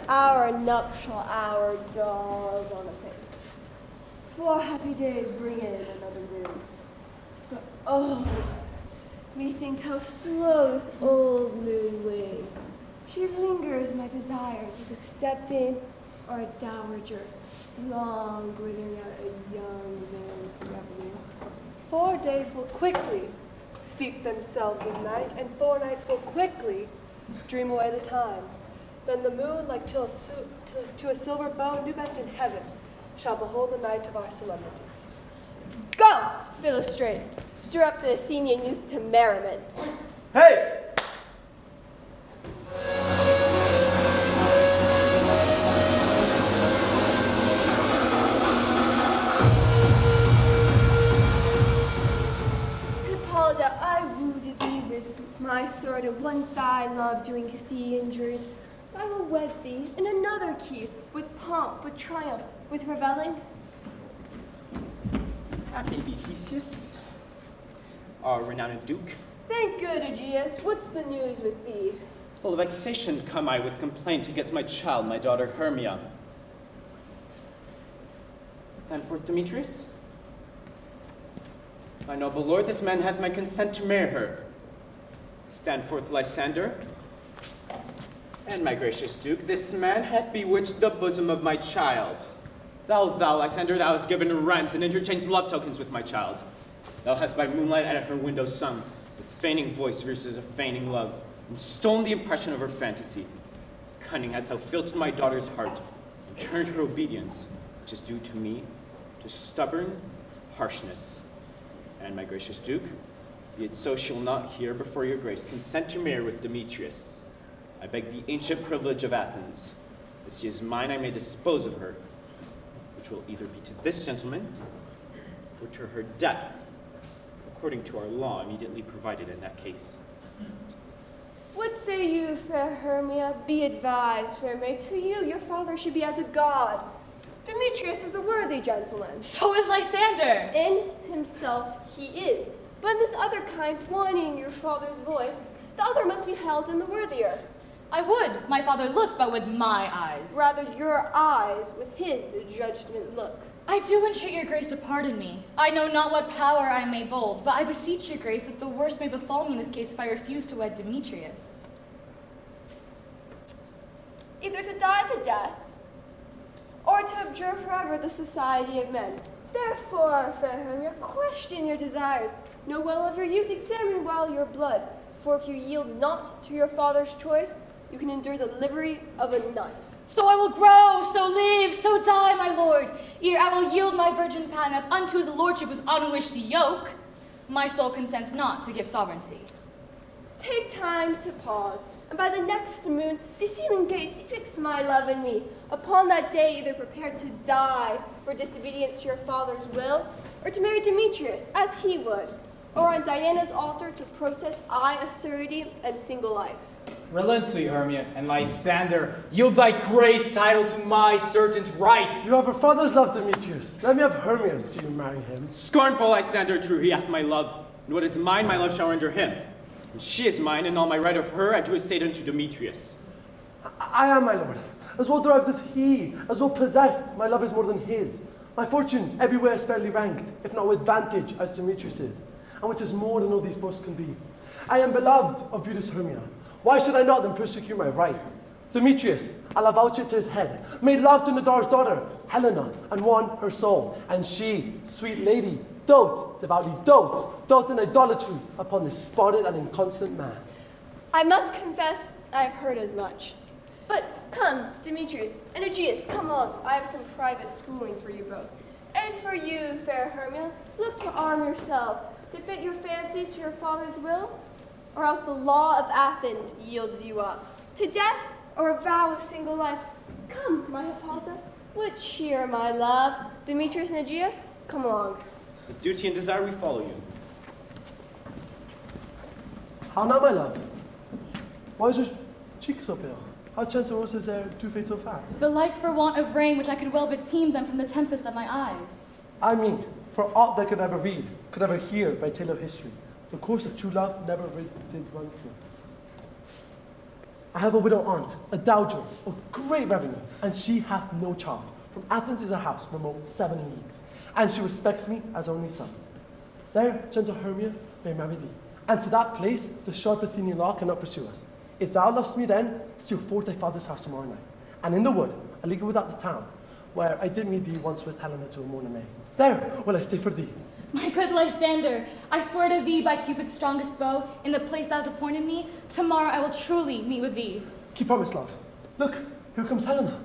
Our nuptial hour dawns on apace. 4 happy days bring in another moon. But oh, methinks how slow this old moon wanes. She lingers my desires like a step-dame or a dowager, long withering out a young man's revenue. 4 days will quickly steep themselves in night, and 4 nights will quickly dream away the time. Then the moon, like to a silver bow new-bent in heaven, shall behold the night of our solemnities. Go, Philostrate, stir up the Athenian youth to merriments. Hey! Hippolyta, I wounded thee with my sword, and won thy love doing thee injuries. I will wed thee in another key, with pomp, with triumph, with revelling. That may be Theseus, our renowned duke. Thank good, Aegeus. What's the news with thee? Full of vexation come I with complaint against my child, my daughter Hermia. Stand forth, Demetrius. My noble lord, this man hath my consent to marry her. Stand forth, Lysander. And my gracious duke, this man hath bewitched the bosom of my child. Thou, Lysander, thou hast given her rhymes and interchanged love tokens with my child. Thou hast by moonlight at her window sung, with feigning voice verses of feigning love, and stolen the impression of her fantasy. Cunning hast thou filched my daughter's heart, and turned her obedience, which is due to me, to stubborn harshness. And my gracious duke, be it so she will not here before your grace consent to marry with Demetrius. I beg the ancient privilege of Athens, that she is mine I may dispose of her, which will either be to this gentleman, or to her death, according to our law immediately provided in that case. What say you, fair Hermia? Be advised, fair maid, to you your father should be as a god. Demetrius is a worthy gentleman. So is Lysander. In himself he is, but in this other kind, one in your father's voice, the other must be held in the worthier. I would, my father, look, but with my eyes. Rather your eyes with his judgment look. I do entreat your grace to pardon me. I know not what power I may bold, but I beseech your grace that the worst may befall me in this case if I refuse to wed Demetrius. Either to die the death, or to abjure forever the society of men. Therefore, fair Hermia, question your desires. Know well of your youth, examine well your blood. For if you yield not to your father's choice, you can endure the livery of a nun. So I will grow, so live, so die, my lord, ere I will yield my virgin pattern up unto his lordship whose unwished yoke. My soul consents not to give sovereignty. Take time to pause, and by the next moon, the sealing date betwixt my love and me, upon that day either prepare to die for disobedience to your father's will, or to marry Demetrius, as he would, or on Diana's altar to protest I a surety and single life. Relent, sweet Hermia, and Lysander, yield thy grace title to my certain right. You have her father's love, Demetrius. Let me have Hermia's till you marry him. Scornful Lysander, true he hath my love, and what is mine, my love shall render him. And she is mine, and all my right of her and to estate unto Demetrius. I am, my lord. As well derived as he, as well possessed, my love is more than his. My fortunes everywhere is fairly ranked, if not with advantage as Demetrius's, and which is more than all these boasts can be. I am beloved of beauteous Hermia. Why should I not then persecute my right? Demetrius, I'll avouch it to his head, made love to Nadar's daughter, Helena, and won her soul. And she, sweet lady, devoutly dotes in idolatry upon this spotted and inconstant man. I must confess I've heard as much. But come, Demetrius and Aegeus, come on. I have some private schooling for you both. And for you, fair Hermia, look to arm yourself, to fit your fancies to your father's will, or else the law of Athens yields you up. To death or a vow of single life. Come, my Hippolyta, with cheer, my love. Demetrius and Aegeus, come along. With duty and desire we follow you. How now, my love? Why is your cheek so pale? How chance the roses there do fade so fast? Belike for want of rain, which I could well beseem them from the tempest of my eyes. I mean, for aught that could ever read, could ever hear by tale of history, the course of true love never did run smooth. I have a widow aunt, a dowager, of great revenue, and she hath no child. From Athens is her house, remote 7 leagues, and she respects me as only son. There, gentle Hermia may marry thee, and to that place the sharp Athenian law cannot pursue us. If thou lovest me then, steal forth thy father's house tomorrow night, and in the wood, a league without the town, where I did meet thee once with Helena to a morning May. There will I stay for thee. My good Lysander, I swear to thee by Cupid's strongest bow, in the place thou hast appointed me, tomorrow I will truly meet with thee. Keep promise, love. Look, here comes Helena.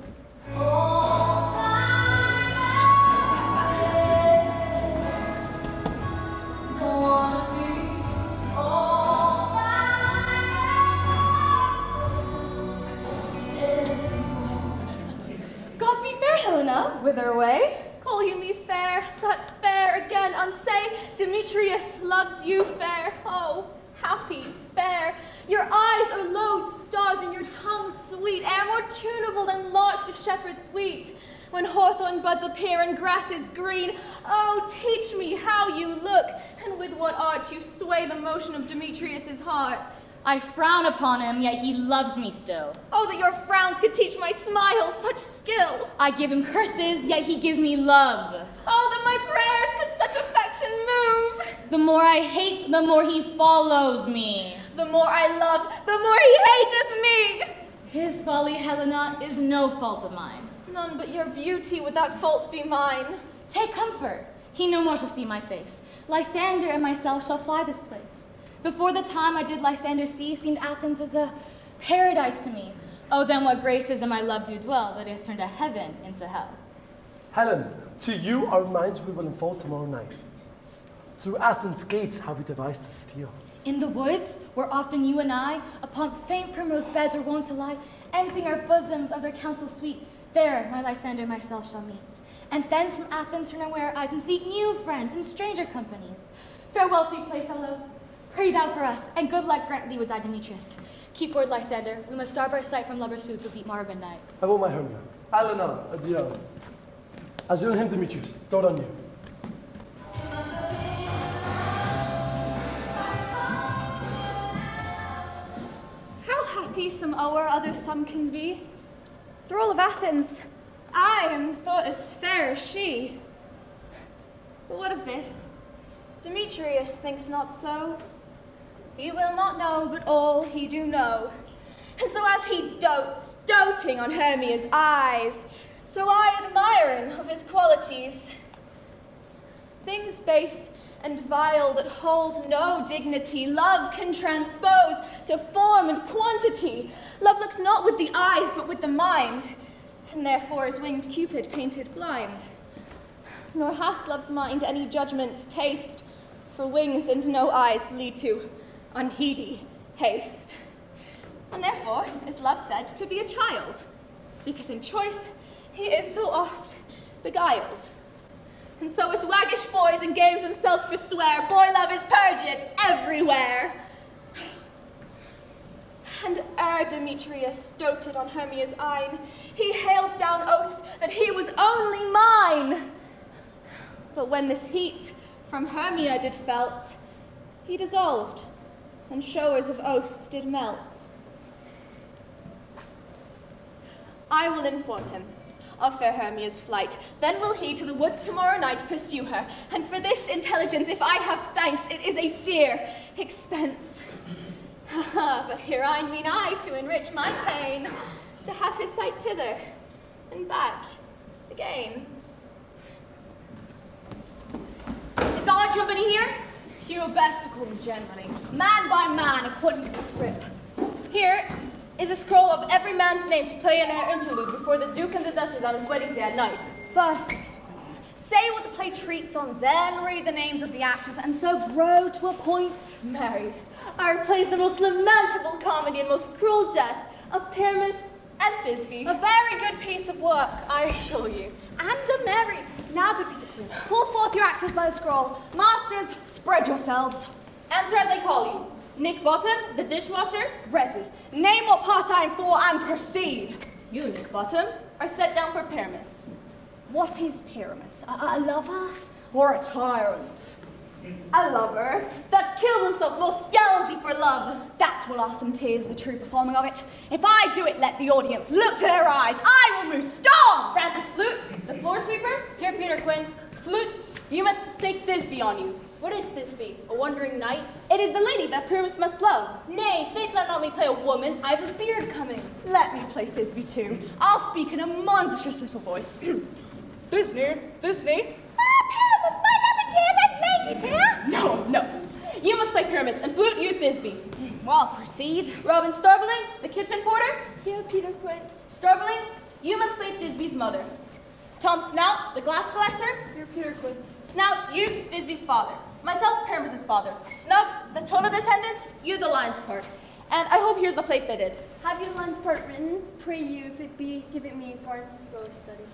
Godspeed fair, Helena. Whither away? Call you me fair, that fair again unsay. Demetrius loves you fair. Oh, happy fair. Your eyes are lodestars and your tongue sweet, air more tunable than lark to shepherd's wheat. When hawthorn buds appear and grass is green, oh, teach me how you look, and with what art you sway the motion of Demetrius's heart. I frown upon him, yet he loves me still. Oh, that your frowns could teach my smile such skill. I give him curses, yet he gives me love. Oh, that my prayers could such affection move. The more I hate, the more he follows me. The more I love, the more he hateth me. His folly, Helena, is no fault of mine. None but your beauty would that fault be mine. Take comfort. He no more shall see my face. Lysander and myself shall fly this place. Before the time I did Lysander see, seemed Athens as a paradise to me. Oh, then what graces in my love do dwell, that hath turned a heaven into hell. Helen, to you our minds we will unfold tomorrow night. Through Athens' gates have we devised to steal. In the woods, where often you and I, upon faint primrose beds are wont to lie, emptying our bosoms of their counsel sweet, there my Lysander myself shall meet. And thence from Athens turn away our eyes and seek new friends and stranger companies. Farewell, sweet playfellow. Pray thou for us, and good luck grant thee with thy Demetrius. Keep word, Lysander. We must starve our sight from lovers' food till deep morrow midnight. I will, my Hermia. Helena, adieu. As you and him, Demetrius, dote on you. How happy some o'er, others some can be. Thrall of Athens, I am thought as fair as she. But what of this? Demetrius thinks not so. He will not know, but all he do know. And so as he dotes, doting on Hermia's eyes, so I admiring of his qualities. Things base and vile that hold no dignity, love can transpose to form and quantity. Love looks not with the eyes, but with the mind, and therefore is winged Cupid painted blind. Nor hath love's mind any judgment, taste, for wings and no eyes lead to unheedy haste. And therefore is love said to be a child, because in choice he is so oft beguiled. And so as waggish boys in games themselves forswear, boy love is perjured everywhere. And ere Demetrius doted on Hermia's eyne, he hailed down oaths that he was only mine. But when this heat from Hermia did felt, he dissolved and showers of oaths did melt. I will inform him of fair Hermia's flight. Then will he to the woods tomorrow night pursue her. And for this intelligence, if I have thanks, it is a dear expense. But here I mean I to enrich my pain, to have his sight thither and back again. Is all our company here? You best according to generally, man by man according to the script. Here is a scroll of every man's name to play in our interlude before the Duke and the Duchess on his wedding day at night. First, consequence. Say what the play treats on, then read the names of the actors, and so grow to a point. Mary, our play's the most lamentable comedy and most cruel death of Pyramus and Thisbe. A very good piece of work, I assure you. And a merry. Now, good Peter Quince, call forth your actors by the scroll. Masters, spread yourselves. Answer as I call you. Nick Bottom, the dishwasher, ready. Name what part I'm for and proceed. You, Nick Bottom, are set down for Pyramus. What is Pyramus? A lover or a tyrant? A lover that killed himself most gallantly for love. That will awesome tease the true performing of it. If I do it, let the audience look to their eyes. I will move storm. Francis Flute, the floor sweeper. Here, Peter Quince. Flute, you meant to take Thisbe on you. What is Thisbe? A wandering knight? It is the lady that Pyramus must love. Nay, faith, let not me play a woman. I have a beard coming. Let me play Thisbe too. I'll speak in a monstrous little voice. Thisbe. Pyramus, my loving dear, my lady dear. No. You must play Pyramus, and Flute, you Thisbe. Well, proceed. Robin Starveling, the kitchen porter. Here, Peter Quince. Starveling, you must play Thisbe's mother. Tom Snout, the glass collector. Here, Peter Quince. Snout, you Thisbe's father. Myself, Pyramus's father. Snub, the toilet attendant. You the lion's part. And I hope here's the play fitted. Have your lines part written? Pray you, if it be, give it me for slow study.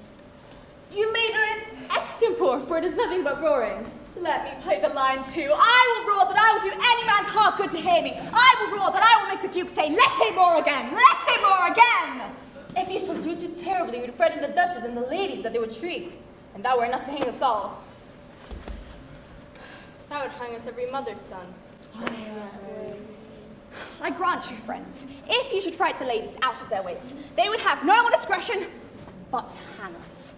You made an extempore, for it is nothing but roaring. Let me play the line too. I will roar that I will do any man's heart good to hear me. I will roar that I will make the Duke say, let him roar again, let him roar again. If you shall do too terribly, you would frighten the Duchess and the ladies that they would shriek, and that were enough to hang us all. That would hang us every mother's son. I grant you, friends, if you should fright the ladies out of their wits, they would have no more discretion but to hang us.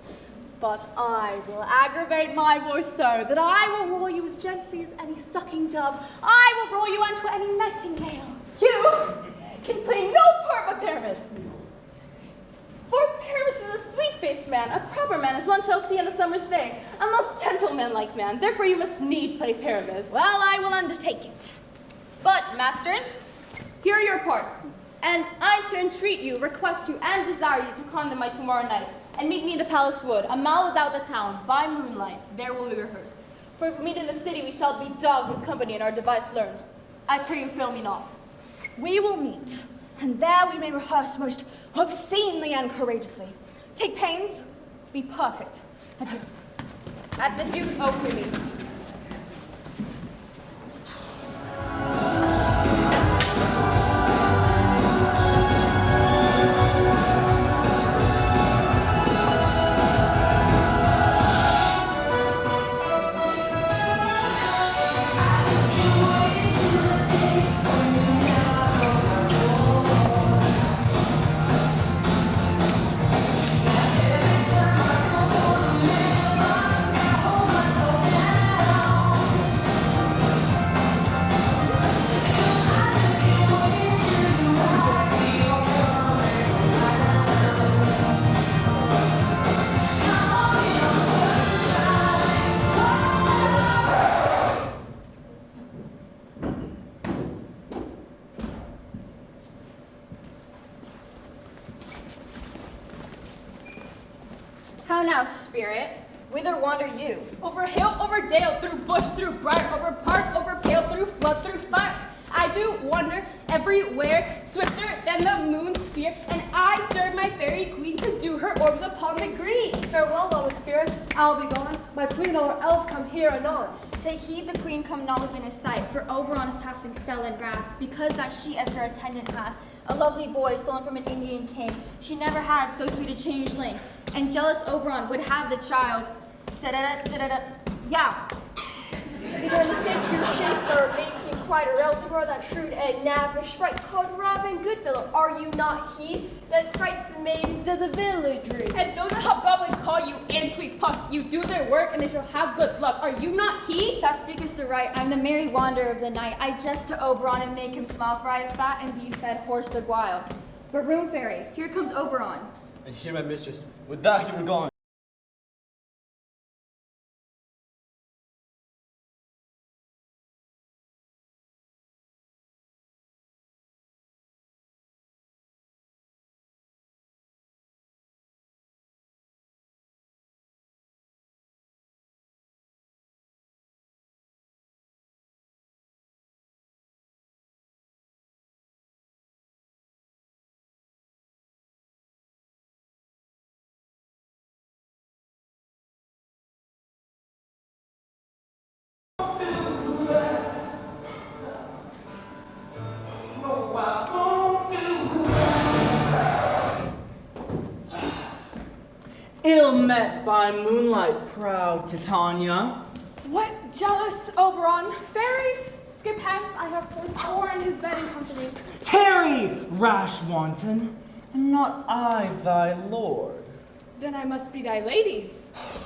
But I will aggravate my voice so that I will roar you as gently as any sucking dove. I will roar you unto any nightingale. You can play no part but Pyramus. For Pyramus is a sweet-faced man, a proper man, as one shall see on a summer's day, a most gentlemanlike man. Therefore you must need play Pyramus. Well, I will undertake it. But, masters, here are your parts, and I'm to entreat you, request you, and desire you to come to my tomorrow night, and meet me in the palace wood, a mile without the town, by moonlight. There will we rehearse. For if we meet in the city, we shall be dogged with company and our device learned. I pray you fail me not. We will meet, and there we may rehearse most obscenely and courageously. Take pains to be perfect. Adieu. At the Duke's oak we meet. How now, spirit? Whither wander you? Over hill, over dale, through bush, through briar, over park, over pale, through flood, through fire. I do wander everywhere, swifter than the moon's sphere, and I serve my fairy queen to do her orbs upon the green. Farewell, lawless spirits, I'll be gone. My queen and all her elves come here anon. Take heed the queen come not within his sight, for Oberon is passing fell in wrath, because that she as her attendant hath a lovely boy stolen from an Indian king. She never had so sweet a changeling, and jealous Oberon would have the child. Da-da-da, da-da-da. Yeah. Either mistake your shape or make you cried, or else you are that shrewd and knavish sprite called Robin Goodfellow. Are you not he that sprites the maidens of the villagery? And those hobgoblins call you and sweet puff. You do their work and they shall have good luck. Are you not he? Thou speakest the right. I'm the merry wanderer of the night. I jest to Oberon and make him smile, for I have fat and bee-fed horse beguile. But room fairy, here comes Oberon. And here, my mistress, would that he were gone. Ill met by moonlight, proud Titania. What jealous Oberon? Fairies, skip hence, I have forsworn his bed and company. Tarry, rash wanton, am not I thy lord? Then I must be thy lady.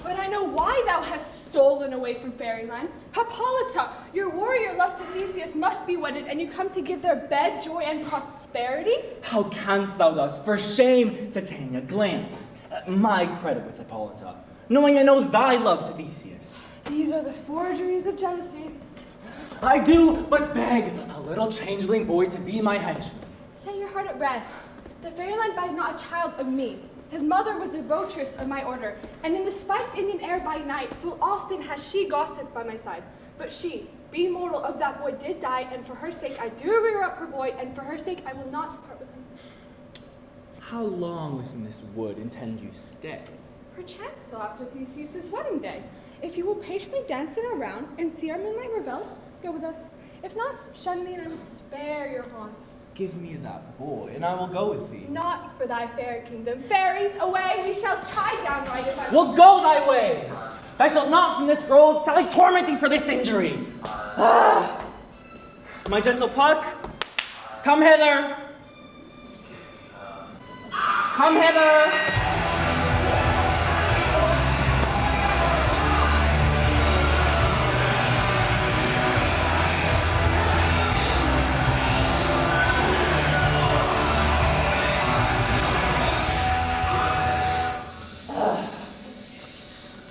But I know why thou hast stolen away from fairyland. Hippolyta, your warrior love to Theseus must be wedded, and you come to give their bed joy and prosperity? How canst thou thus? For shame, Titania, glance my credit with Hippolyta, knowing I know thy love to Theseus. These are the forgeries of jealousy. I do but beg a little changeling boy to be my henchman. Set your heart at rest. The fairyland buys not a child of me. His mother was a votress of my order, and in the spiced Indian air by night, full often has she gossiped by my side. But she, being mortal of that boy, did die, and for her sake I do rear up her boy, and for her sake I will not part with him. How long within this wood intend you stay? Perchance till after Theseus' wedding day. If you will patiently dance in our round and see our moonlight rebels, go with us. If not, shun me and I will spare your haunts. Give me that boy, and I will go with thee. Not for thy fair kingdom. Fairies, away, we shall chide downright if I Well, go thy way! Thou shalt not from this grove till I torment thee for this injury. My gentle Puck, come hither. Come hither.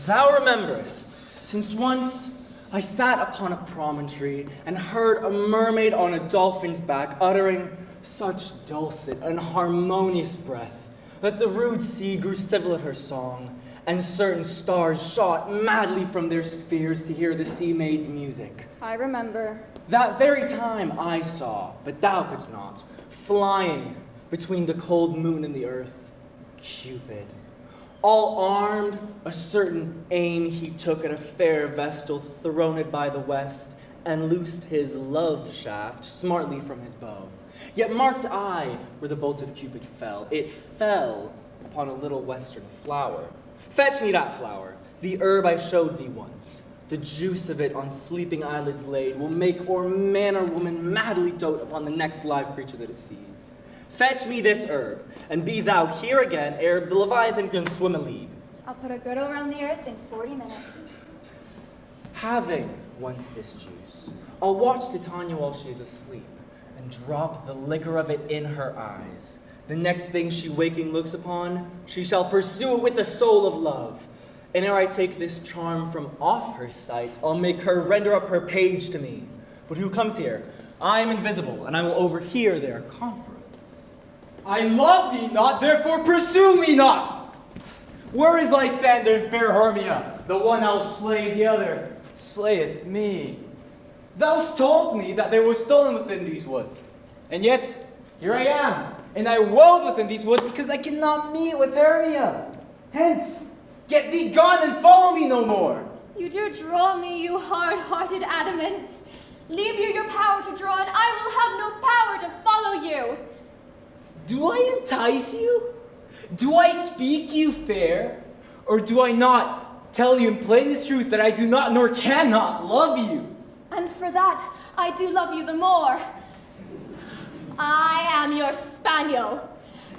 Thou rememberest, since once I sat upon a promontory and heard a mermaid on a dolphin's back uttering such dulcet and harmonious breath that the rude sea grew civil at her song, and certain stars shot madly from their spheres to hear the sea maid's music. I remember. That very time I saw, but thou couldst not, flying between the cold moon and the earth, Cupid. All armed, a certain aim he took at a fair vestal throned by the west, and loosed his love shaft smartly from his bow. Yet marked I where the bolt of Cupid fell. It fell upon a little western flower. Fetch me that flower, the herb I showed thee once. The juice of it on sleeping eyelids laid will make or manner woman madly dote upon the next live creature that it sees. Fetch me this herb, and be thou here again ere the Leviathan can swim a league. I'll put a girdle around the earth in 40 minutes. Having once this juice, I'll watch Titania while she is asleep, and drop the liquor of it in her eyes. The next thing she waking looks upon, she shall pursue it with the soul of love. And ere I take this charm from off her sight, I'll make her render up her page to me. But who comes here? I am invisible, and I will overhear their conference. I love thee not, therefore pursue me not. Where is Lysander and fair Hermia? The one I'll slay, the other slayeth me. Thou'st told me that they were stolen within these woods, and yet here I am, and I wode within these woods because I cannot meet with Hermia. Hence, get thee gone and follow me no more. You do draw me, you hard-hearted adamant. Leave you your power to draw, and I will have no power to follow you. Do I entice you? Do I speak you fair? Or do I not tell you in plainest truth that I do not nor cannot love you? And for that, I do love you the more. I am your spaniel.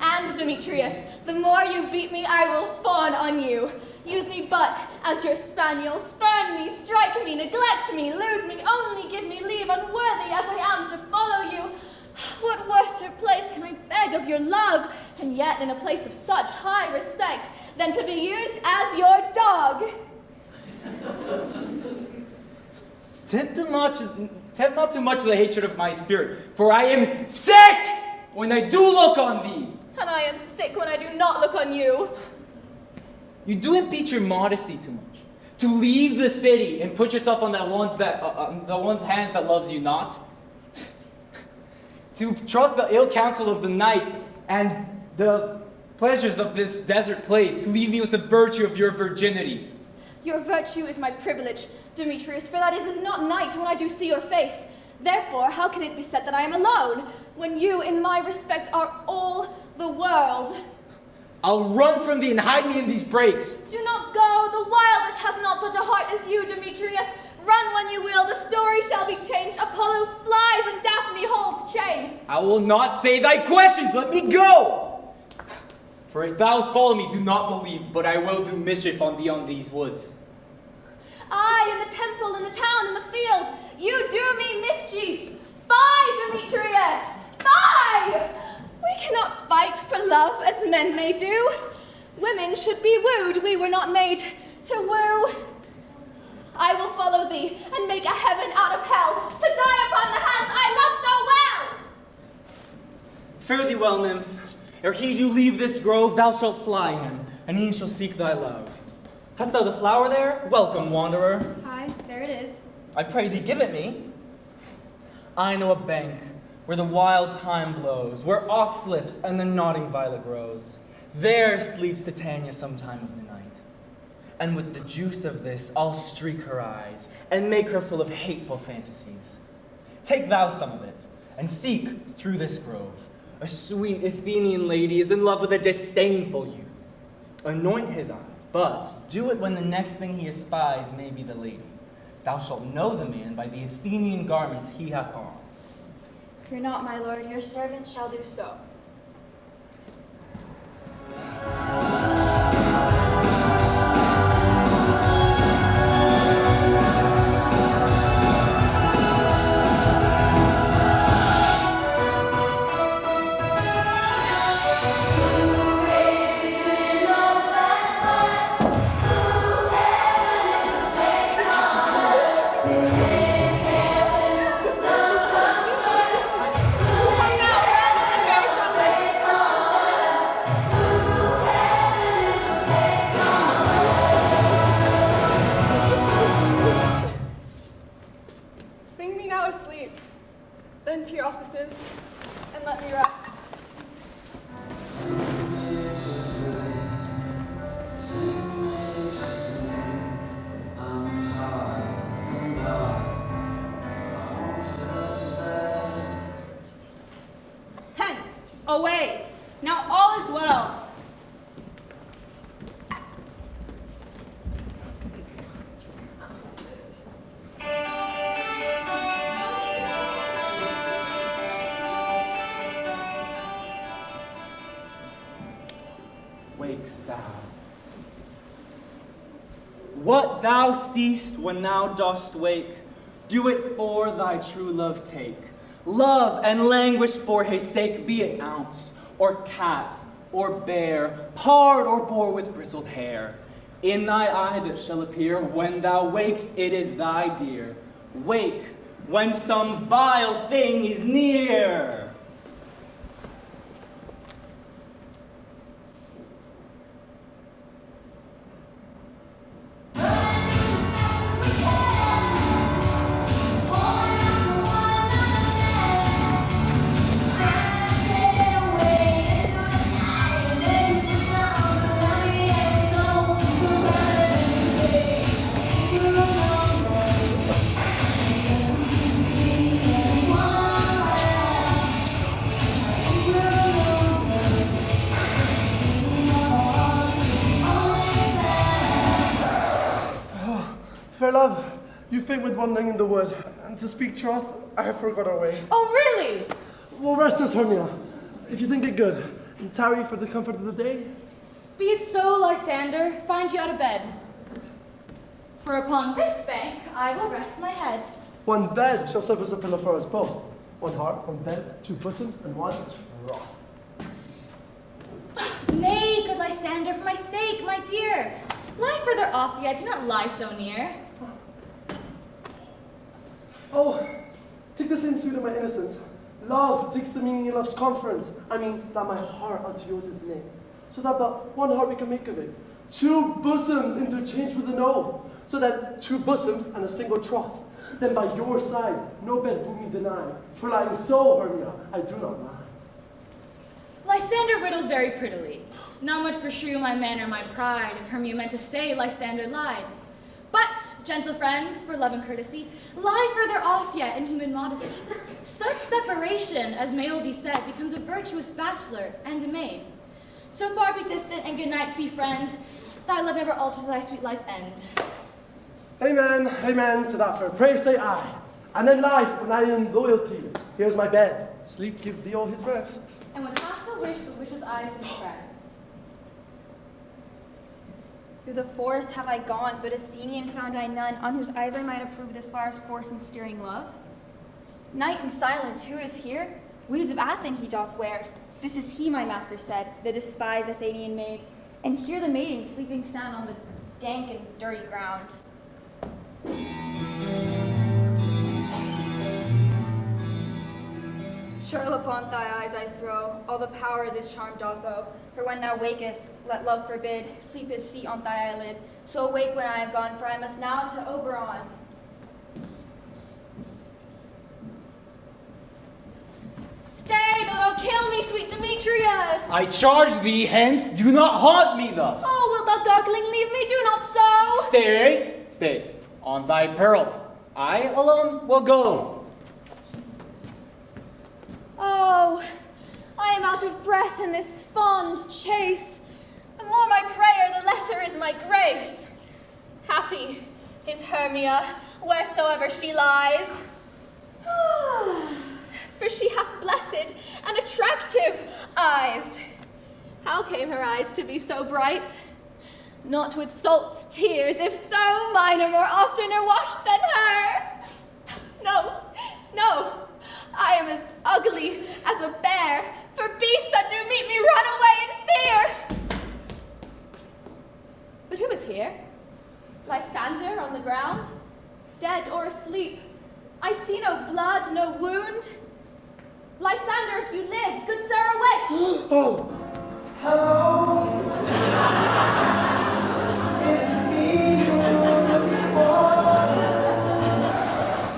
And Demetrius, the more you beat me, I will fawn on you. Use me but as your spaniel. Spurn me, strike me, neglect me, lose me, only give me leave, unworthy as I am to follow you. What worser place can I beg of your love, and yet in a place of such high respect, than to be used as your dog? Tempt not too much the hatred of my spirit, for I am sick when I do look on thee. And I am sick when I do not look on you. You do impeach your modesty too much. To leave the city and put yourself on the one's hands that loves you not. To trust the ill counsel of the night and the pleasures of this desert place. To leave me with the virtue of your virginity. Your virtue is my privilege, Demetrius, for that it is not night when I do see your face. Therefore, how can it be said that I am alone, when you, in my respect, are all the world? I'll run from thee and hide me in these breaks. Do not go. The wildest have not such a heart as you, Demetrius. Run when you will. The story shall be changed. Apollo flies and Daphne holds chase. I will not say thy questions. Let me go. For if thou follow me, do not believe, but I will do mischief on thee on these woods. I, in the temple, in the town, in the field, you do me mischief. Fie, Demetrius! Fie! We cannot fight for love as men may do. Women should be wooed. We were not made to woo. I will follow thee and make a heaven out of hell to die upon the hands I love so well. Fare thee well, nymph. Ere he do leave this grove, thou shalt fly him, and he shall seek thy love. Hast thou the flower there? Welcome, wanderer. Aye, there it is. I pray thee, give it me. I know a bank where the wild thyme blows, where ox lips and the nodding violet grows. There sleeps Titania sometime of the night. And with the juice of this, I'll streak her eyes and make her full of hateful fantasies. Take thou some of it, and seek through this grove. A sweet Athenian lady is in love with a disdainful youth. Anoint his eyes, but do it when the next thing he espies may be the lady. Thou shalt know the man by the Athenian garments he hath on. Fear not, my lord, your servant shall do so. Sing me now asleep, then to your offices, and let me rest. Hence, away. Now all is well. Wakest thou? What thou seest when thou dost wake, do it for thy true love take. Love and languish for his sake, be it ounce, or cat, or bear, pard or boar with bristled hair. In thy eye that shall appear when thou wakest, it is thy dear. Wake when some vile thing is near. Fair love, you faint with wandering in the wood, and And to speak truth, I have forgot our way. Oh, really? Well, rest us, Hermia, if you think it good, and tarry for the comfort of the day. Be it so, Lysander, find you out of bed. For upon this bank I will rest my head. One bed shall serve as a pillow for us both. One heart, one bed, two bosoms, and one trough. Nay, good Lysander, for my sake, my dear. Lie further off yet, do not lie so near. Oh, take this in, sweet of my innocence. Love takes the meaning in love's conference. I mean, that my heart unto yours is knit. So that but one heart we can make of it. Two bosoms interchanged with an oath. So that two bosoms and a single trough. Then by your side, no bed will me deny. For lying so, Hermia, I do not lie. Lysander riddles very prettily. Not much beshrew my manner, my pride, if Hermia meant to say Lysander lied. But, gentle friend, for love and courtesy, lie further off yet in human modesty. Such separation, as may well be said, becomes a virtuous bachelor and a maid. So far be distant, and good night, sweet friend. Thy love never alters thy sweet life end. Amen, amen, to that fair praise say I. And then life, when I in loyalty, here's my bed. Sleep give thee all his rest. And with half the wish, the wish's eyes expressed. Through the forest have I gone, but Athenian found I none, on whose eyes I might approve this flower's force and steering love. Night and silence, who is here? Weeds of Athens he doth wear. This is he, my master said, the despised Athenian maid. And hear the maiden sleeping sound on the dank and dirty ground. Churl upon thy eyes I throw, all the power this charm doth owe. For when thou wakest, let love forbid, sleep his seat on thy eyelid. So awake when I am gone, for I must now to Oberon. Stay, thou kill me, sweet Demetrius! I charge thee, hence, do not haunt me thus. Oh, wilt thou, darkling, leave me? Do not so! Stay, stay, on thy peril. I alone will go. Oh, I am out of breath in this fond chase. The more my prayer, the lesser is my grace. Happy is Hermia, wheresoever she lies. For she hath blessed and attractive eyes. How came her eyes to be so bright? Not with salt's tears, if so, mine are more oftener washed than her. No, no, I am as ugly as a bear, for beasts that do meet me run away in fear. But who is here? Lysander on the ground, dead or asleep. I see no blood, no wound. Lysander, if you live, good sir, awake. Oh, hello. It's me you're looking for.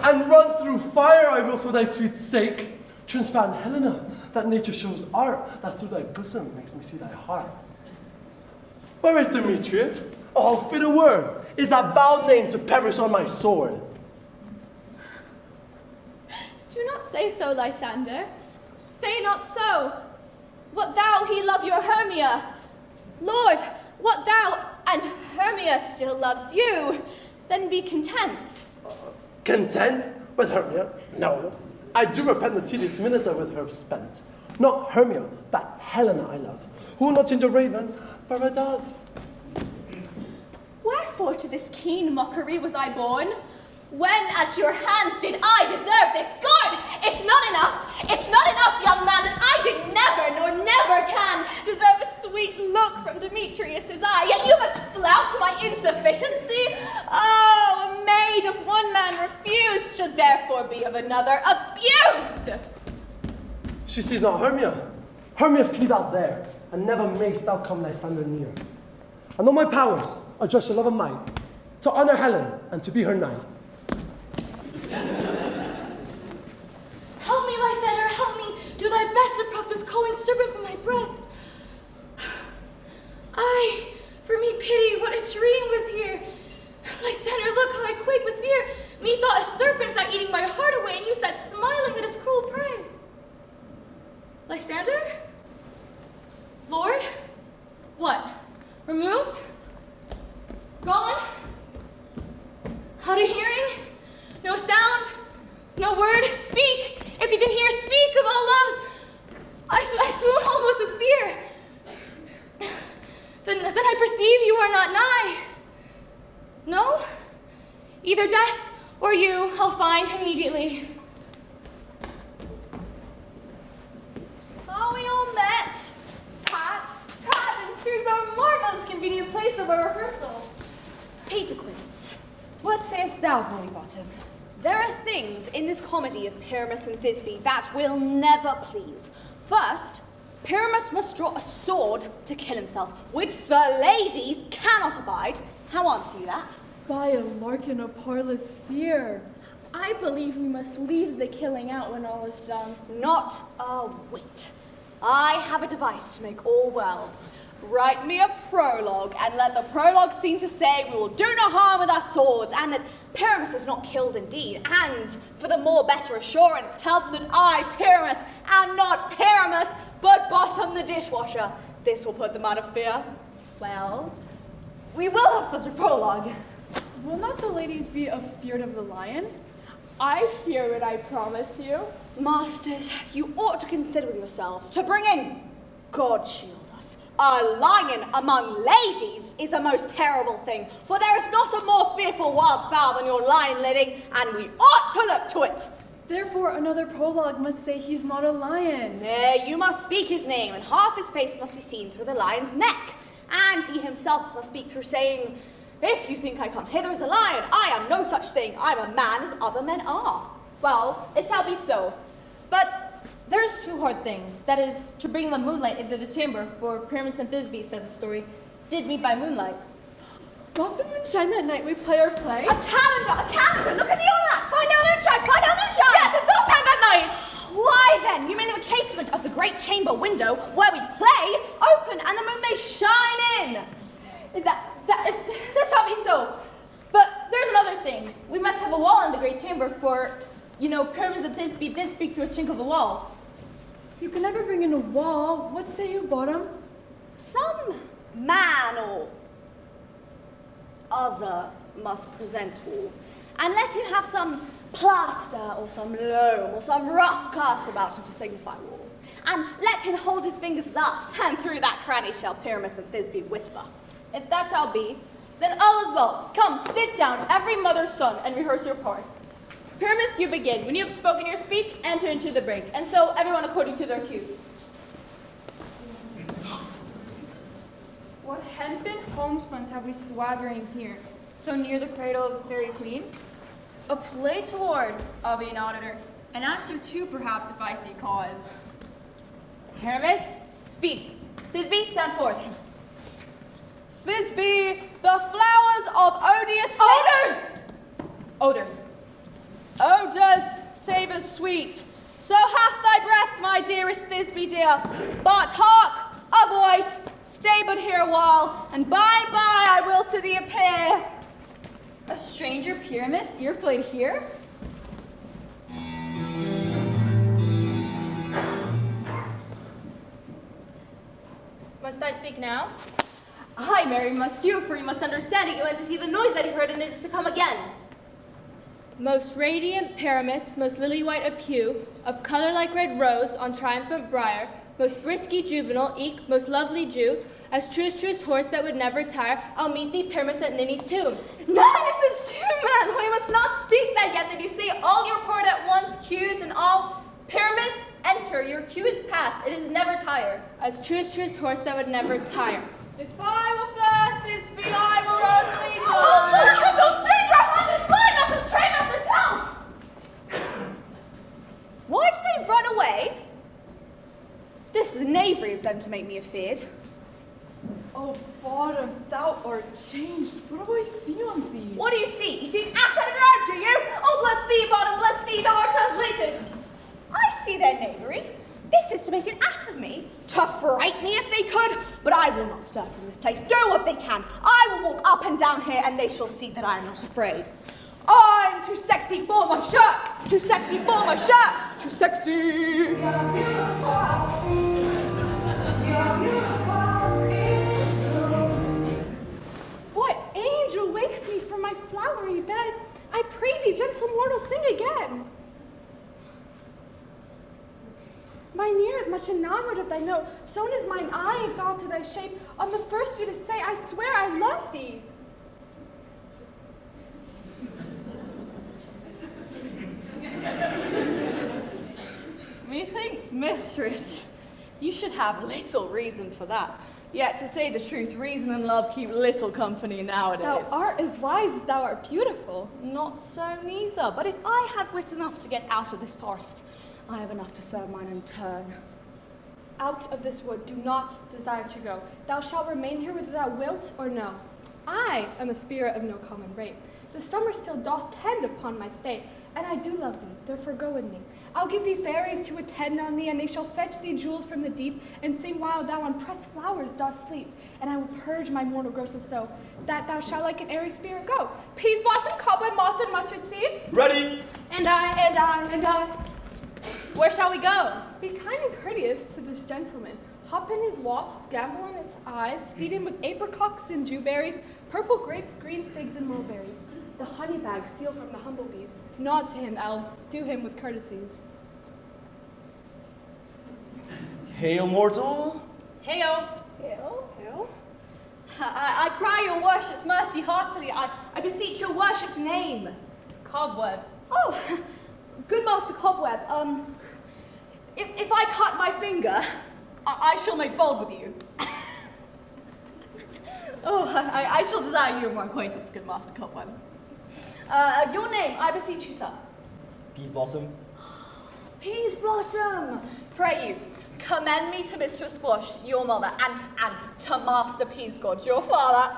And run through fire I will for thy sweet sake. Transparent Helena, that nature shows art, that through thy bosom makes me see thy heart. Where is Demetrius? Oh, fit a word, is that bowed name to perish on my sword. Do not say so, Lysander. Say not so. What thou he love your Hermia. Lord, what thou and Hermia still loves you, then be content. Content with Hermia? No. I do repent the tedious minutes I with her spent. Not Hermia, but Helena I love, who will not change a raven for a dove. Wherefore to this keen mockery was I born? When at your hands did I deserve this scorn? It's not enough, young man, that I did never, nor never can, deserve a sweet look from Demetrius's eye, yet you must flout my insufficiency? Oh, a maid of one man refused should therefore be of another abused. She sees not Hermia. Hermia fleet out there, and never mayst thou come Lysander near. And all my powers are just to love and might, to honor Helen and to be her knight. Help me, Lysander, help me. Do thy best to pluck this calling serpent from my breast. Ay, for me pity, what a dream was here. Lysander, look how I quake with fear. Methought a serpent's out eating my heart away, and you sat smiling at his cruel prey. Lysander? Lord? What? Removed? Gone? Out of hearing? No sound? Either death or you, I'll find immediately. Are we all met? Pat, and here's our marvelous convenient place of our rehearsal. Peterquins, what sayest thou, Bonnybottom? There are things in this comedy of Pyramus and Thisbe that will never please. First, Pyramus must draw a sword to kill himself, which the ladies cannot abide. How answer you that? By a lark in a parlous fear. I believe we must leave the killing out when all is done. Not a whit. I have a device to make all well. Write me a prologue, and let the prologue seem to say we will do no harm with our swords, and that Pyramus is not killed indeed, and for the more better assurance, tell them that I, Pyramus, am not Pyramus, but Bottom the dishwasher. This will put them out of fear. Well, we will have such a prologue. Will not the ladies be afeard of the lion? I fear it, I promise you. Masters, you ought to consider with yourselves to bring in, God shield us, a lion among ladies is a most terrible thing, for there is not a more fearful wild fowl than your lion living, and we ought to look to it. Therefore, another prologue must say he's not a lion. Nay, you must speak his name, and half his face must be seen through the lion's neck, and he himself must speak through saying, if you think I come hither as a lion, I am no such thing. I am a man as other men are. Well, it shall be so. But there's two hard things. That is, to bring the moonlight into the chamber, for Pyramus and Thisbe, says the story, did meet by moonlight. Got the moonshine that night we play our play? A calendar, look at the almanac. Find out moonshine. Yes, it does have that night. Why then, you may leave a casement of the great chamber window where we play open, and the moon may shine in. That shall be so. But there's another thing. We must have a wall in the great chamber, for, Pyramus and Thisbe did speak through a chink of the wall. You can never bring in a wall. What say you, Bottom? Some man or other must present all, unless you have some plaster or some loam or some rough cast about him to signify all. And let him hold his fingers thus, and through that cranny shall Pyramus and Thisbe whisper. If that shall be, then all is well. Come, sit down, every mother's son, and rehearse your part. Pyramus, you begin. When you have spoken your speech, enter into the brink, and so everyone according to their cue. What hempen homespuns have we swaggering here, so near the cradle of the fairy queen? A play toward, I'll be an auditor, an act or two perhaps if I see cause. Pyramus, speak. Thisbe, stand forth. Thisbe, the flowers of odious Odors. Odors, savours sweet. So hath thy breath, my dearest Thisbe dear. But hark, a voice, stay but here a while, and by I will to thee appear. A stranger Pyramus, ear played here? Must I speak now? Aye, Mary, must you, for you must understand it. You went to see the noise that he heard, and it is to come again. Most radiant Pyramus, most lily-white of hue, of color like red rose on triumphant briar, most brisky juvenile, eke, most lovely Jew, as truest horse that would never tire, I'll meet thee, Pyramus, at Ninny's tomb. No, Mrs. Schumann, we must not speak that yet, that you say all your part at once, cues and all. Pyramus, enter, your cue is past, it is never tire. As truest horse that would never tire. If I were fair, Thisbe, I were only Oh, done. you're so strange, our hand is blind, not some train master's help! Why did they run away? This is knavery of them to make me afeard. Oh, Bottom, thou art changed. What do I see on thee? What do you see? You see an ass and a road, do you? Oh, bless thee, Bottom, bless thee, thou art translated. I see their knavery. This is to make an ass of me, to fright me if they could, but I will not stir from this place. Do what they can. I will walk up and down here, and they shall see that I am not afraid. I'm too sexy for my shirt, too sexy for my shirt, too sexy. What angel wakes me from my flowery bed? I pray thee, gentle mortal, sing again. Mine ear is much enamored of thy note, soon is mine eye enthralled to thy shape. On the first view to say, I swear I love thee. Methinks, mistress, you should have little reason for that. Yet, to say the truth, reason and love keep little company nowadays. Thou art as wise as thou art beautiful. Not so neither, but if I had wit enough to get out of this forest, I have enough to serve mine own turn. Out of this wood, do not desire to go. Thou shalt remain here whether thou wilt or no. I am a spirit of no common rate. The summer still doth tend upon my stay, and I do love thee, therefore go with me. I'll give thee fairies to attend on thee, and they shall fetch thee jewels from the deep, and sing while thou on pressed flowers dost sleep. And I will purge my mortal grosses so, that thou shalt like an airy spirit go. Peas blossom, cobweb, moth, and mustard seed. Ready? And I. Where shall we go? Be kind and courteous to this gentleman. Hop in his walks, gamble in his eyes, feed him with apricots and dewberries, purple grapes, green figs, and mulberries. The honey bag steal from the humble bees. Nod to him, elves. Do him with courtesies. Hail, mortal. Hail. Hail, hail. I cry your worship's mercy heartily. I beseech your worship's name. Cobweb. Oh, good Master Cobweb, if I cut my finger, I shall make bold with you. Oh, I shall desire you more acquaintance, good Master Cobweb. Your name, I beseech you, sir. Peas blossom. Peas Blossom. Pray you, commend me to Mistress Squash, your mother, and to Master Peascod, your father.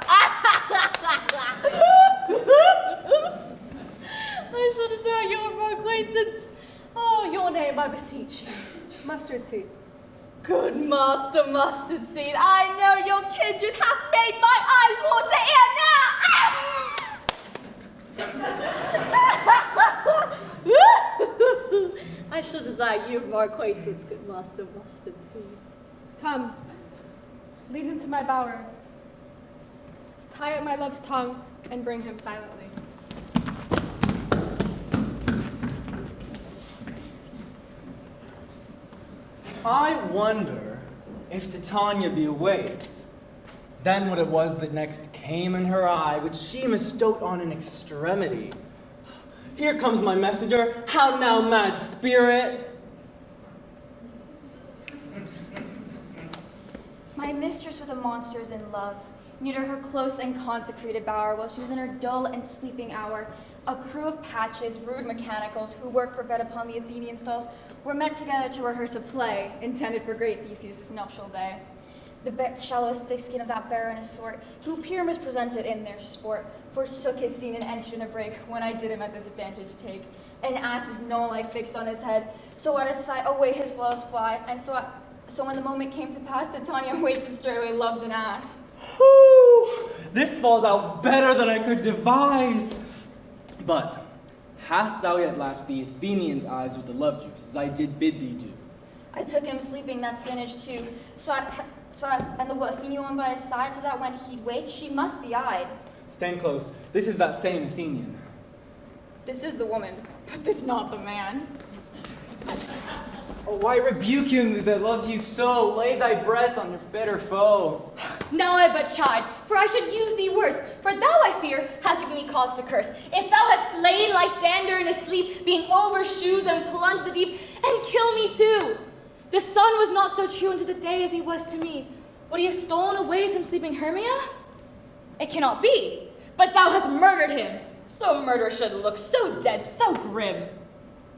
I shall desire you more acquaintance. Oh, your name, I beseech you. Mustard seed. Good Master Mustard Seed, I know your kindred hath made my eyes water here now. I shall desire you more acquaintance, good Master Mustard Seed. Come, lead him to my bower. Tie up my love's tongue and bring him silently. I wonder if Titania be awaked. Then what it was that next came in her eye, which she mistook on an extremity. Here comes my messenger. How now, mad spirit? My mistress with the monsters in love, near her close and consecrated bower, while she was in her dull and sleeping hour, a crew of patches, rude mechanicals, who work for bread upon the Athenian stalls, were met together to rehearse a play intended for great Theseus' nuptial day. The shallowest thick skin of that baroness sort, who Pyramus presented in their sport, forsook his scene and entered in a break when I did him at this advantage take. An ass's knoll I fixed on his head, so at his sight away his blows fly, and so when the moment came to pass, Titania wasted straightway loved an ass. Whew! This falls out better than I could devise. But hast thou yet latched the Athenian's eyes with the love juice, as I did bid thee do? I took him sleeping that Spanish too, and the Athenian one by his side, so that when he'd wake, she must be eyed. Stand close. This is that same Athenian. This is the woman, but this not the man. Oh, why rebuke him that loves you so? Lay thy breath on your bitter foe. Now I but chide, for I should use thee worse. For thou, I fear, hast given me cause to curse. If thou hast slain Lysander in his sleep, being over shoes and plunged the deep, and kill me too. The sun was not so true unto the day as he was to me. Would he have stolen away from sleeping Hermia? It cannot be. But thou hast murdered him. So murder should look, so dead, so grim.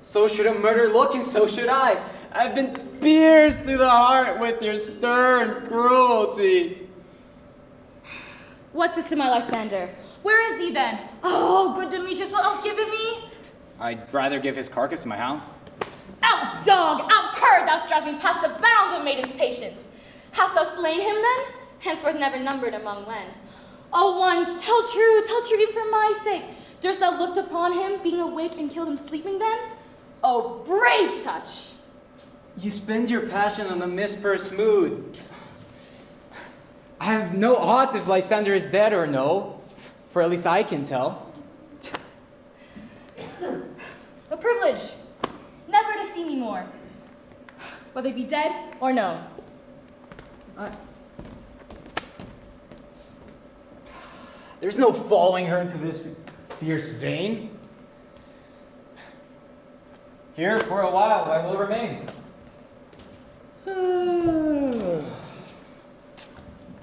So should a murder look, and so should I. I've been pierced through the heart with your stern cruelty. What's this to my Lysander? Where is he then? Oh, good Demetrius, wilt thou give him me? I'd rather give his carcass to my house. Out, dog! Out, cur! Thou striving past the bounds of maiden's patience. Hast thou slain him then? Henceforth never numbered among men. Oh, ones, tell true, even for my sake. Durst thou looked upon him, being awake, and killed him sleeping then? Oh, brave touch! You spend your passion on the mispursed mood. I have no aught if Lysander is dead or no, for at least I can tell. A privilege, never to see me more, whether he be dead or no. There's no following her into this fierce vein. Here for a while I will remain.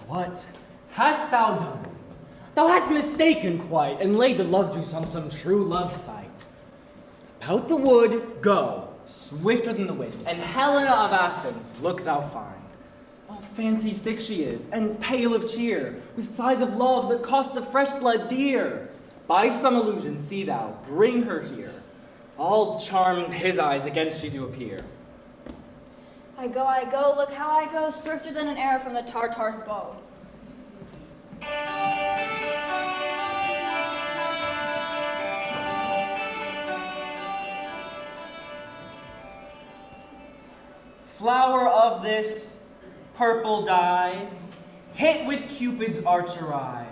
What hast thou done? Thou hast mistaken quite, and laid the love juice on some true love sight. About the wood, go, swifter than the wind, and Helena of Athens, look thou find. Oh, fancy sick she is, and pale of cheer, with sighs of love that cost the fresh blood dear. By some illusion, see thou, bring her here. I'll charm his eyes against she do appear. I go, look how I go, swifter than an arrow from the Tartar's bow. Flower of this purple dye, hit with Cupid's archer eye,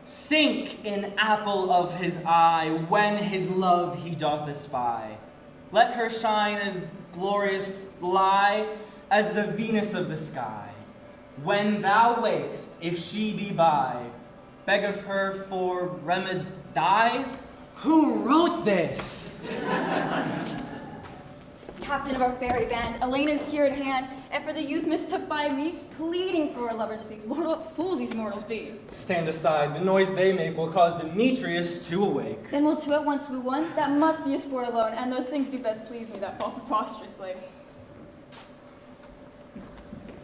sink in apple of his eye, when his love he doth espy. Let her shine as glorious lie as the Venus of the sky. When thou wakest, if she be by, beg of her for remedy. Who wrote this? Captain of our fairy band, Elena's here at hand, and for the youth mistook by me, pleading for a lover's fee. Lord, what fools these mortals be. Stand aside, the noise they make will cause Demetrius to awake. Then will two at once woo one? That must be a sport alone, and those things do best please me that fall preposterously.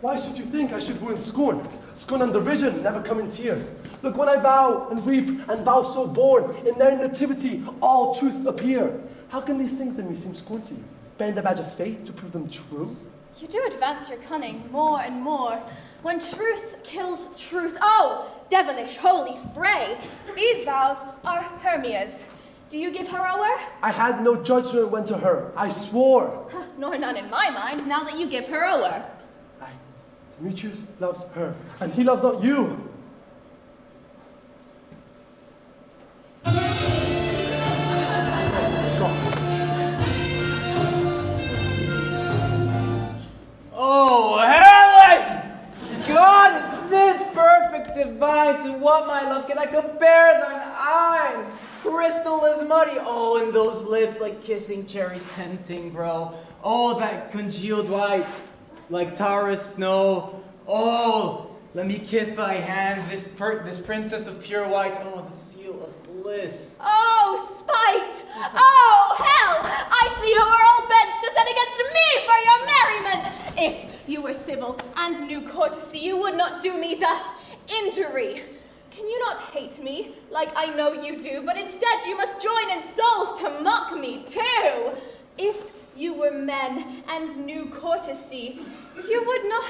Why should you think I should woo in scorn? Scorn and derision never come in tears. Look, when I vow and weep and vow so born, in their nativity all truths appear. How can these things in me seem scorn to you? Bearing the badge of faith to prove them true? You do advance your cunning more and more. When truth kills truth, oh, devilish holy fray. These vows are Hermia's. Do you give her o'er? I had no judgment when to her. I swore. Nor none in my mind, now that you give her o'er. Demetrius loves her, and he loves not you. Oh, Helen! God, is this perfect divine? To what, my love, can I compare thine eye? Crystal as muddy. Oh, and those lips like kissing cherries tempting, bro. Oh, that congealed white like Tara's snow. Oh, let me kiss thy hand, this princess of pure white. Oh, the seal of bliss. Oh, spite! Oh, hell! I see who are all bent to set against me for your merriment. If you were civil and knew courtesy, you would not do me thus injury. Can you not hate me, like I know you do, but instead you must join in souls to mock me too? If you were men and knew courtesy, you would not.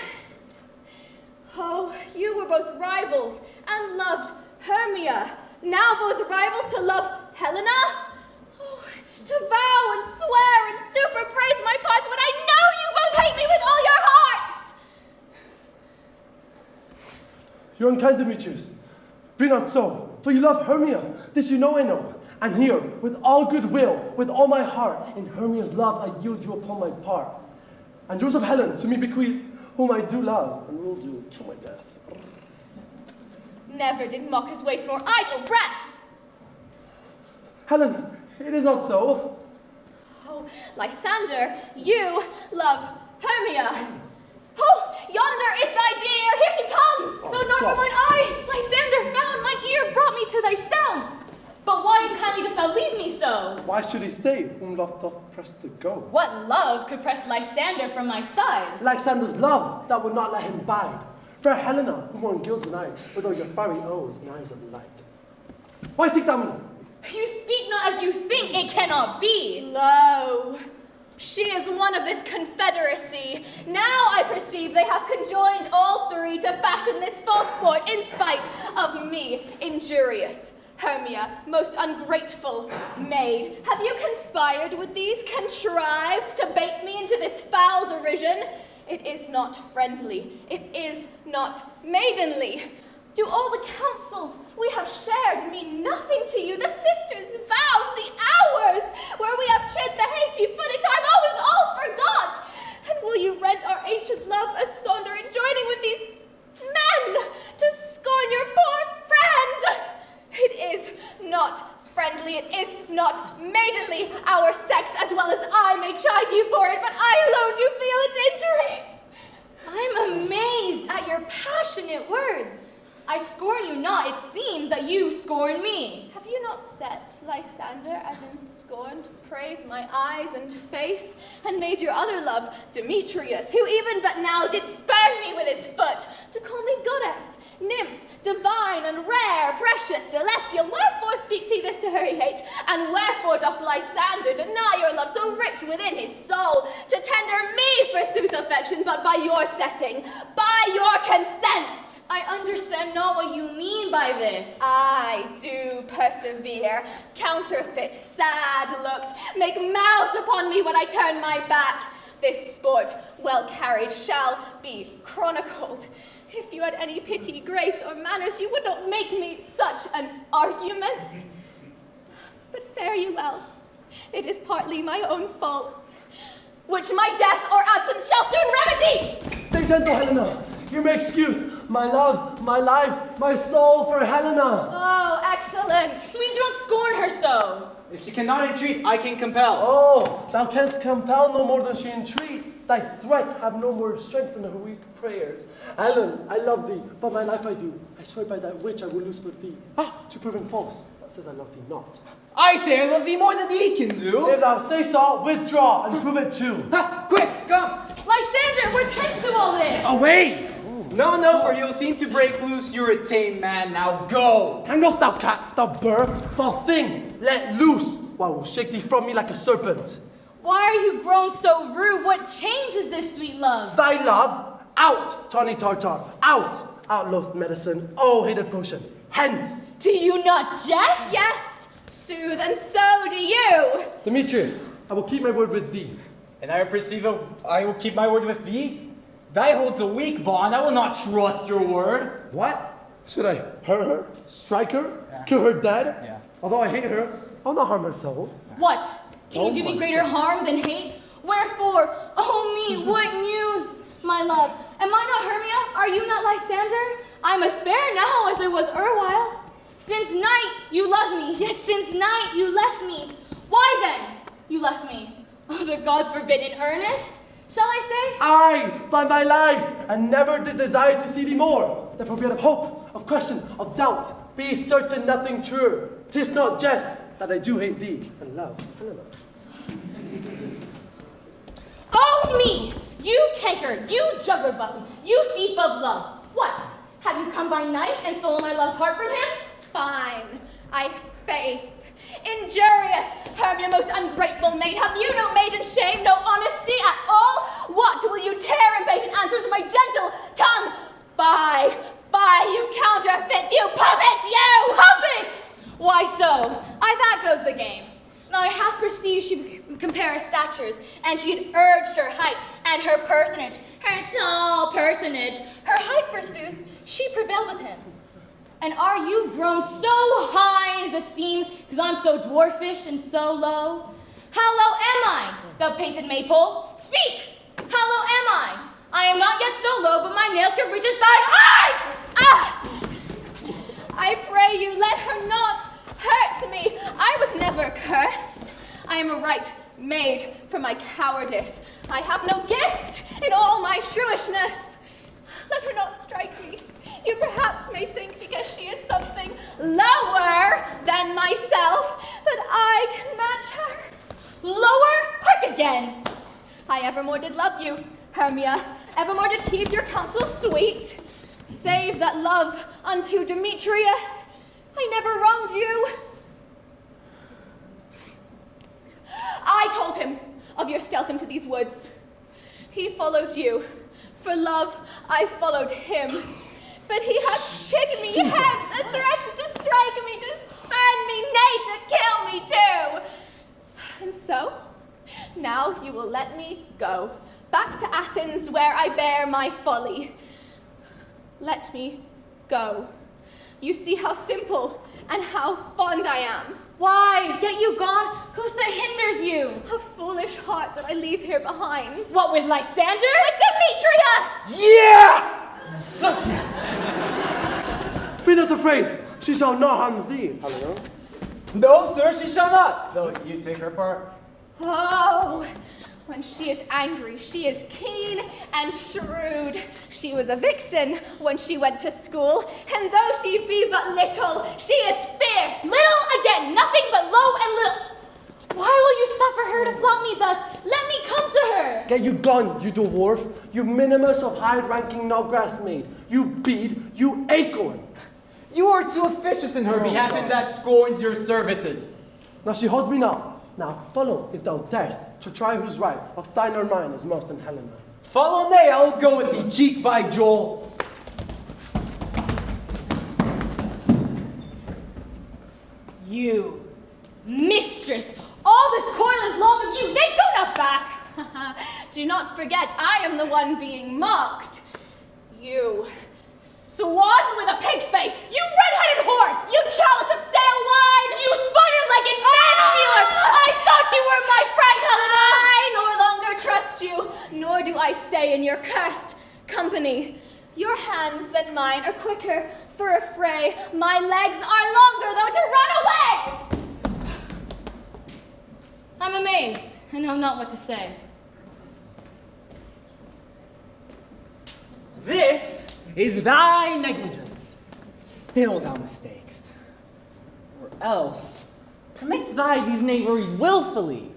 Oh, you were both rivals and loved Hermia. Now both rivals to love Helena? Oh, to vow and swear and super praise my parts when I know you both hate me with all your hearts! You're unkind, Demetrius. Be not so, for you love Hermia. This you know I know. And here, with all good will, with all my heart, in Hermia's love I yield you upon my part. And yours of Helen to me bequeath, whom I do love and will do to my death. Never did mockers waste more idle breath. Helen, it is not so. Oh, Lysander, you love Hermia. Oh, yonder is thy dear, here she comes. Oh, Go not God. from mine eye, Lysander found, mine ear brought me to thy sound. But why unkindly dost thou leave me so? Why should he stay, whom love doth press to go? What love could press Lysander from my side? Lysander's love that would not let him bide. Fair Helena, whom one gilds the night, with all your fiery O's and eyes of light. Why seek thou me? You speak not as you think, it cannot be. Lo, she is one of this confederacy. Now I perceive they have conjoined all three to fashion this false sport in spite of me, injurious. Hermia, most ungrateful maid, have you conspired with these, contrived to bait me into this foul derision? It is not friendly, it is not maidenly. Do all the counsels we have shared mean nothing to you? The sisters' vows, the hours where we have chid the hasty-footed time, all is all forgot. And will you rent our ancient love asunder and joining with these men to scorn your poor friend? It is not friendly, it is not maidenly, our sex, as well as I may chide you for it, but I alone do feel its injury. it seems that you scorn me. Have you not set Lysander as in scorn to praise my eyes and face, and made your other love, Demetrius, who even but now did spurn me with his foot, to call me goddess, nymph, divine and rare, precious, celestial? Wherefore speaks he this to her he hates, and wherefore doth Lysander deny your love so rich within his soul, to tender me forsooth affection, but by your setting, by your consent? I understand not what you mean by this. I do persevere, counterfeit sad looks, make mouths upon me when I turn my back. This sport, well carried, shall be chronicled. If you had any pity, grace, or manners, you would not make me such an argument. But fare you well. It is partly my own fault, which my death or absence shall soon remedy. Stay gentle, Helena. Hear my excuse. My love, my life, my soul for Helena. Oh, excellent. Sweet, don't scorn her so. If she cannot entreat, I can compel. Oh, thou canst compel no more than she entreat. Thy threats have no more strength than her weak prayers. Helen, I love thee, but my life I do. I swear by that which I will lose for thee. To prevent false, that says I love thee not. I say I love thee more than he can do. If thou say so, withdraw and prove it too. Quick, come. Lysander, we're tense to all this. Away! No, for you'll seem to break loose. You're a tame man. Now go. Hang off, thou cat, thou bird, foul thing. Let loose, or I will shake thee from me like a serpent. Why are you grown so rude? What changes this sweet love? Thy love, out, tawny tartar, out, outloathed medicine, oh hated potion, hence. Do you not jest? Yes, soothe, and so do you. Demetrius, I will keep my word with thee. And I perceive I will keep my word with thee. Thy holds a weak bond. I will not trust your word. What? Should I hurt her, strike her, kill her dead? Yeah. Although I hate her, I'll not harm her soul. What? Can Oh you do my me greater harm than hate? Wherefore? Oh me, what news, my love? Am I not Hermia? Are you not Lysander? I'm as fair now as I was erewhile. Since night you loved me, yet since night you left me. Why then you left me? Oh, the gods forbid, in earnest? Shall I say? I, by my life, and never did desire to see thee more. Therefore be out of hope, of question, of doubt. Be certain nothing true. 'Tis not jest that I do hate thee and love Helena. Oh me! You canker, you juggler bosom, you thief of love. What? Have you come by night and stolen my love's heart from him? Fine, I faith. Injurious, Hermia, most ungrateful maid, have you no maiden shame, no honesty at all? What will you tear impatient answers from my gentle tongue? Fie, you counterfeit, you puppet, you! Puppet! Why so? That goes the game. Now I have perceived she compare her statures, and she had urged her height and her personage, her tall personage, her height forsooth, she prevailed with him. And are you grown so high in his esteem, because I'm so dwarfish and so low? How low am I, thou painted maypole? Speak! How low am I? I am not yet so low, but my nails can reach at thine eyes! Ah! I pray you, let her not hurt me. I was never cursed. I am a right maid for my cowardice. I have no gift in all my shrewishness. Let her not strike me. You perhaps may think because she is something lower than myself that I can match her. Lower? Hark again! I evermore did love you, Hermia, evermore did keep your counsel sweet. Save that love unto Demetrius, I never wronged you. I told him of your stealth into these woods. He followed you. For love, I followed him. But he has chid me hence and threatened to strike me, to spurn me, nay, to kill me too. And so, now you will let me go, back to Athens where I bear my folly. Let me go. You see how simple and how fond I am. Why? Get you gone? Who's that hinders you? A foolish heart that I leave here behind. What, with Lysander? With Demetrius! Yeah! Be not afraid, she shall not harm thee, Helena. No, sir, she shall not. Though you take her part. Oh, When she is angry, she is keen and shrewd. She was a vixen when she went to school, and though she be but little, she is fierce. Little again, nothing but low and little. Why will you suffer her to flaunt me thus? Let me come to her. Get you gone, you dwarf, you minimus of high-ranking Noggrass maid, you bead, you acorn. You are too officious in her behalf, and that scorns your services. Now she holds me not. Now follow, if thou darest, to try who's right, of thine or mine is most in Helena. Follow nay, I will go with thee, cheek by jowl. You, mistress, all this coil is long of you. Nay, go not back. Do not forget, I am the one being mocked. You swan with a pig's face. You red-headed horse. You chalice of stale wine. You spider-legged man-stealer. I thought you were my friend, Helena. I no longer trust you, nor do I stay in your cursed company. Your hands than mine are quicker for a fray. My legs are longer, though, to run away. I'm amazed, and know not what to say. This is thy negligence. Still thou mistakest. Or else, commits thy these knaveries willfully.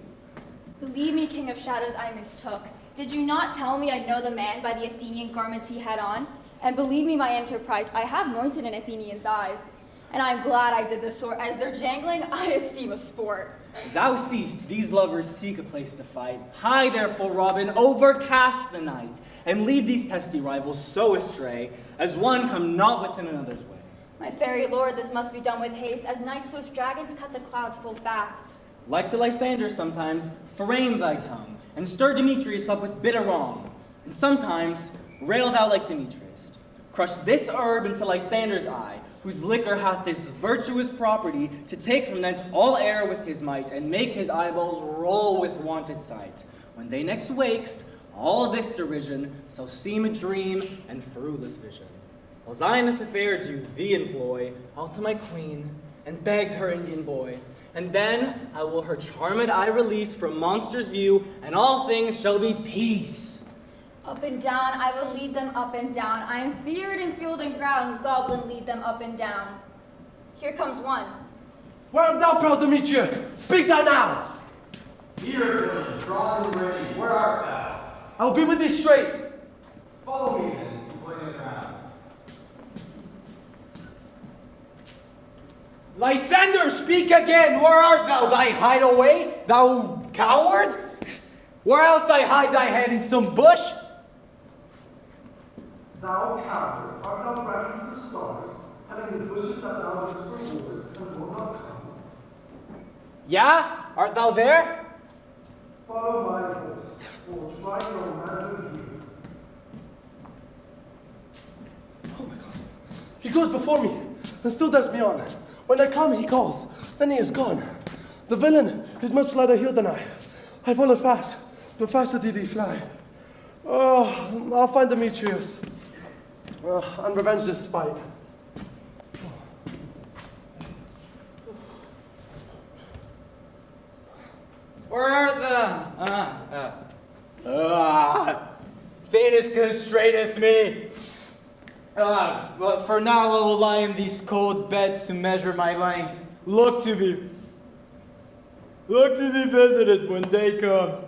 Believe me, King of Shadows, I mistook. Did you not tell me I'd know the man by the Athenian garments he had on? And believe me, my enterprise, I have anointed an Athenian's eyes. And I'm glad I did this sort, as they're jangling, I esteem a sport. Thou seest these lovers seek a place to fight. Hie therefore, Robin, overcast the night, and lead these testy rivals so astray, as one come not within another's way. My fairy lord, this must be done with haste, as nice swift dragons cut the clouds full fast. Like to Lysander sometimes, frame thy tongue, and stir Demetrius up with bitter wrong. And sometimes, rail thou like Demetrius. Crush this herb into Lysander's eye, whose liquor hath this virtuous property to take from thence all air with his might, and make his eyeballs roll with wonted sight. When they next wakest, all this derision shall seem a dream and fruitless vision. Whiles I in this affair do thee employ, I'll to my queen, and beg her Indian boy, and then I will her charmed eye release from monsters' view, and all things shall be peace. Up and down, I will lead them up and down. I am feared in field and ground, goblin lead them up and down. Here comes one. Where art thou, proud Demetrius? Speak thou now! Here, Queen, drawn and ready. Where art thou? I will be with thee straight. Follow me then to point it round. Lysander, speak again. Where art thou, thy hideaway, thou coward? Where else thy hide thy head in some bush? Thou coward, art thou bragging to the stars, telling the bushes that thou lookest for wars and will not come? Yeah? Art thou there? Follow my voice, or try your manhood here. Oh my God. He goes before me, and still does me on. When I come, he calls, then he is gone. The villain is much lighter heeled than I. I follow fast, but faster did he fly. Oh, I'll find Demetrius, and revenge this spite. Where art thou? Venus constraineth me. But for now I will lie in these cold beds to measure my length. Look to be visited when day comes.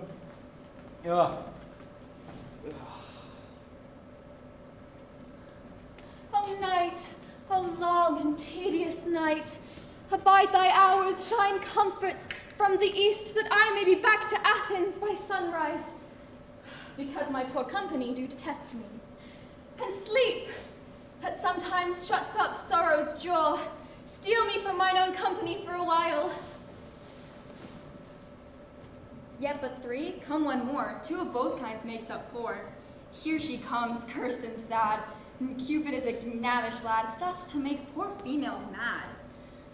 O night, O long and tedious night, abide thy hours, shine comforts from the east, that I may be back to Athens by sunrise, because my poor company do detest me. And sleep, that sometimes shuts up sorrow's jaw, steal me from mine own company for a while. Yet but three, come one more. Two of both kinds makes up four. Here she comes, cursed and sad. Cupid is a knavish lad, thus to make poor females mad.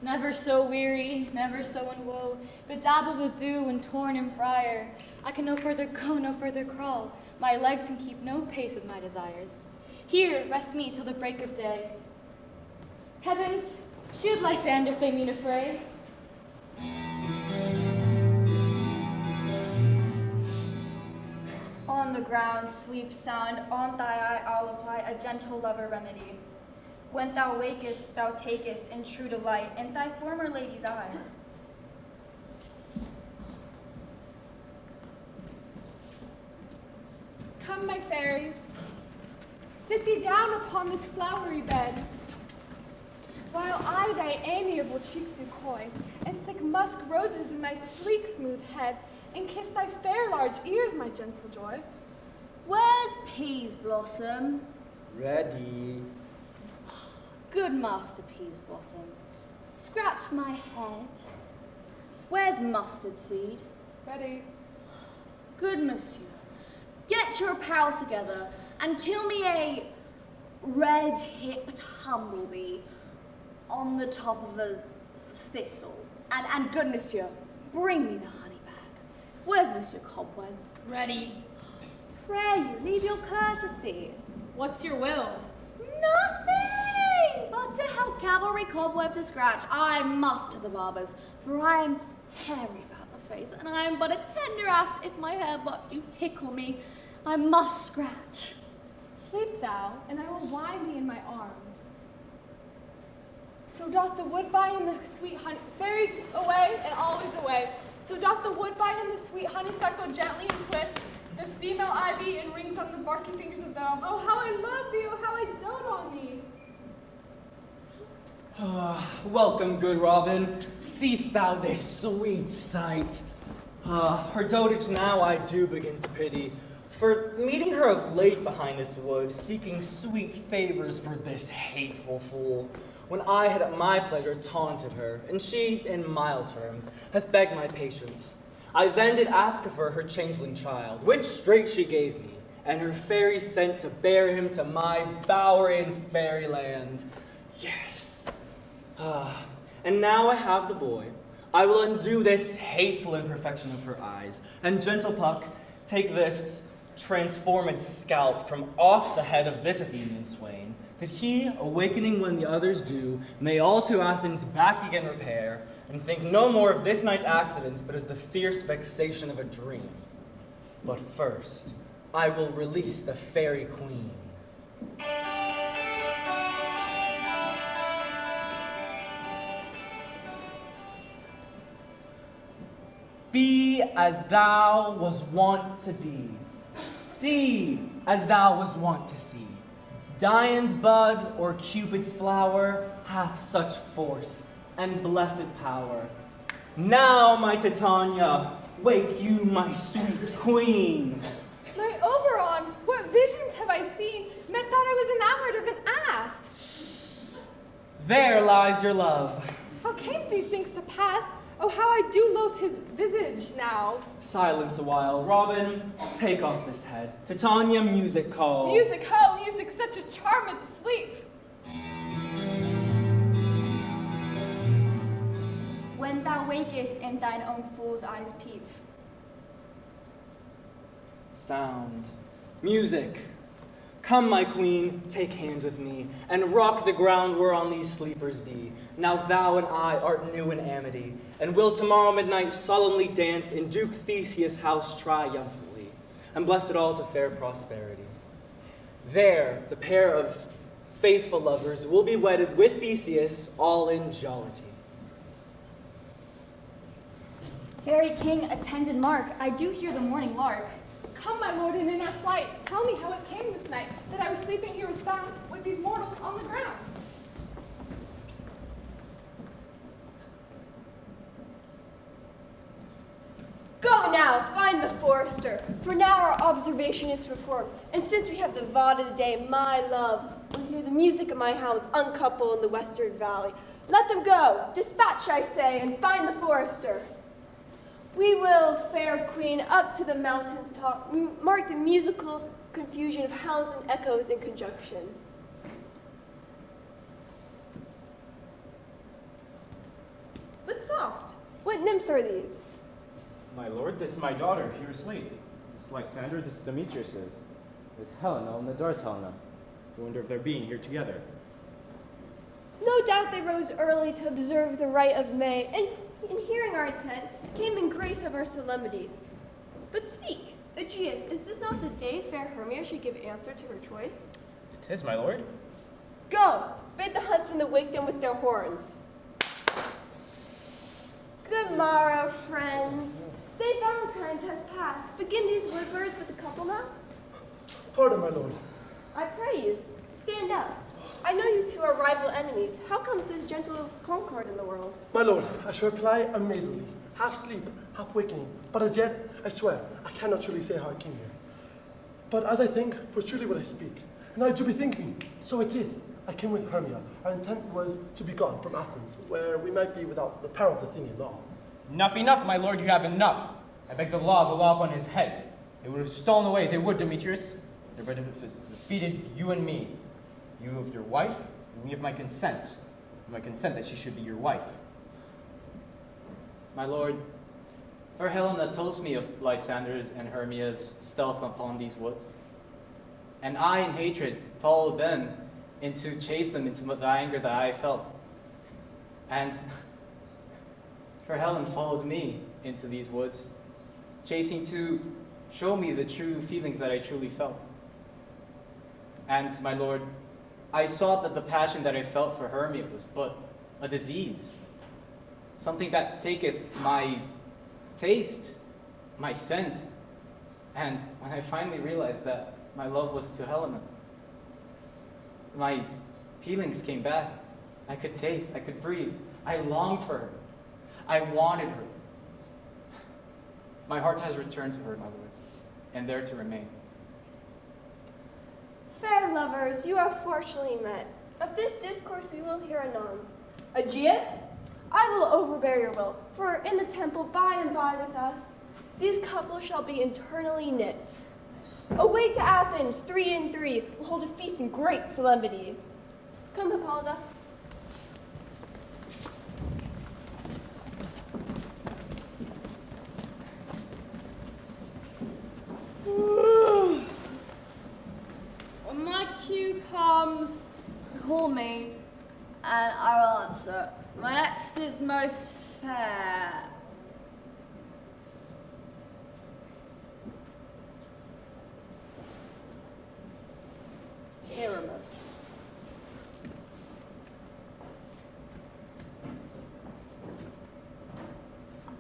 Never so weary, never so in woe, bedabbled with dew and torn in briar. I can no further go, no further crawl. My legs can keep no pace with my desires. Here, rest me till the break of day. Heavens, shield Lysander if they mean a fray. the ground, sleep sound, on thy eye I'll apply a gentle lover remedy. When thou wakest, thou takest in true delight in thy former lady's eye. Come, my fairies, sit thee down upon this flowery bed, while I thy amiable cheeks do coy, and stick musk roses in thy sleek smooth head, and kiss thy fair large ears, my gentle joy. Where's Peas Blossom? Ready. Good Master Peas Blossom. Scratch my head. Where's Mustard Seed? Ready. Good Monsieur. Get your apparel together and kill me a red-hipped humblebee on the top of a thistle. And good Monsieur, bring me the honey bag. Where's Monsieur Cobweb? Ready. Pray you, leave your courtesy. What's your will? Nothing but to help Cavalry Cobweb to scratch. I must to the barber's, for I am hairy about the face, and I am but a tender ass if my hair but do tickle me. I must scratch. Sleep thou, and I will wind thee in my arms. So doth the woodbine and the sweet honey, fairies away and always away. So doth the woodbine and the sweet honeysuckle gently and twist, the female ivy and rings on the barky fingers of the elm. Oh, how I love thee, oh, how I dote on thee. Welcome, good Robin. Seest thou this sweet sight? Her dotage now I do begin to pity, for meeting her of late behind this wood, seeking sweet favors for this hateful fool, when I had at my pleasure taunted her, and she, in mild terms, hath begged my patience. I then did ask of her changeling child, which straight she gave me, and her fairy sent to bear him to my bower in fairyland. Yes. And now I have the boy. I will undo this hateful imperfection of her eyes, and gentle Puck, take this transformed scalp from off the head of this Athenian swain, that he, awakening when the others do, may all to Athens back again repair, and think no more of this night's accidents, but as the fierce vexation of a dream. But first, I will release the fairy queen. Be as thou was wont to be. See as thou was wont to see. Dian's bud or Cupid's flower hath such force and blessed power. Now, my Titania, wake you, my sweet queen. My Oberon, what visions have I seen? Thought I was enamored of an ass. There lies your love. How came these things to pass? Oh, how I do loathe his visage now. Silence a while. Robin, take off this head. Titania, music call. Music, ho, music, such a charmed sleep. When thou wakest in thine own fool's eyes peep. Sound. Music. Come, my queen, take hands with me, and rock the ground whereon these sleepers be. Now thou and I art new in amity, and will tomorrow midnight solemnly dance in Duke Theseus' house triumphantly, and bless it all to fair prosperity. There, the pair of faithful lovers will be wedded with Theseus, all in jollity. Fairy king, attended mark, I do hear the morning lark. Come, my lord, and in our flight, tell me how it came this night that I was sleeping here was found with these mortals on the ground. Go now, find the forester, for now our observation is performed, and since we have the vaude of the day, my love will hear the music of my hounds uncouple in the western valley. Let them go, dispatch, I say, and find the forester. We will, fair queen, up to the mountain's top, mark the musical confusion of hounds and echoes in conjunction. But soft, what nymphs are these? My lord, this is my daughter, here asleep. This is Lysander, this is Demetrius's. This is Helena, and the Dar's Helena. I wonder if they're being here together. No doubt they rose early to observe the rite of May, and in hearing our intent, came in grace of our solemnity. But speak, Aegeus, is this not the day fair Hermia should give answer to her choice? It is, my lord. Go, bid the huntsmen awake them with their horns. Good morrow, friends. St. Valentine's has passed. Begin these wood birds with the couple now? Pardon, my lord. I pray you, stand up. I know you two are rival enemies. How comes this gentle concord in the world? My lord, I shall reply amazingly, half sleep, half waking. But as yet, I swear, I cannot truly say how I came here. But as I think, for truly will I speak. And I do bethink me, so it is. I came with Hermia. Our intent was to be gone from Athens, where we might be without the peril of the Athenian law. Enough, my lord, you have enough. I beg the law upon his head. They would have stolen away, they would, Demetrius. They would have defeated you and me. You of your wife, and me of my consent. My consent that she should be your wife. My lord, fair Helena tells me of Lysander's and Hermia's stealth upon these woods. And I, in hatred, followed them to chase them into the anger that I felt. And fair Helen followed me into these woods, chasing to show me the true feelings that I truly felt. And, my lord, I saw that the passion that I felt for Hermia was but a disease, something that taketh my taste, my scent. And when I finally realized that my love was to Helena, my feelings came back. I could taste, I could breathe. I longed for her. I wanted her. My heart has returned to her, my lord, and there to remain. Fair lovers, you are fortunately met. Of this discourse we will hear anon. Aegeus, I will overbear your will, for in the temple by and by with us, these couples shall be internally knit. Away to Athens, 3 and 3, will hold a feast in great solemnity. Come, Hippolyta. When my cue comes, call me, and I will answer. My next is most fair. Pyramus.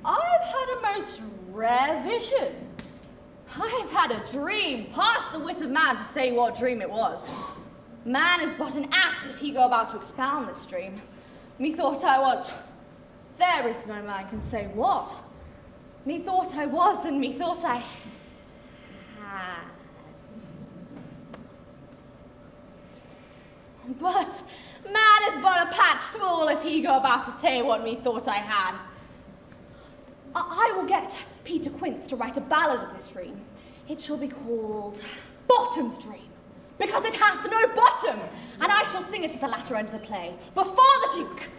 I've had a most rare vision. I've had a dream, past the wit of man to say what dream it was. Man is but an ass if he go about to expound this dream. Methought I was. There is no man can say what. Methought I was, and methought I had. But man is but a patched fool if he go about to say what methought I had. I will get Peter Quince to write a ballad of this dream. It shall be called Bottom's Dream, because it hath no bottom, and I shall sing it at the latter end of the play, before the Duke.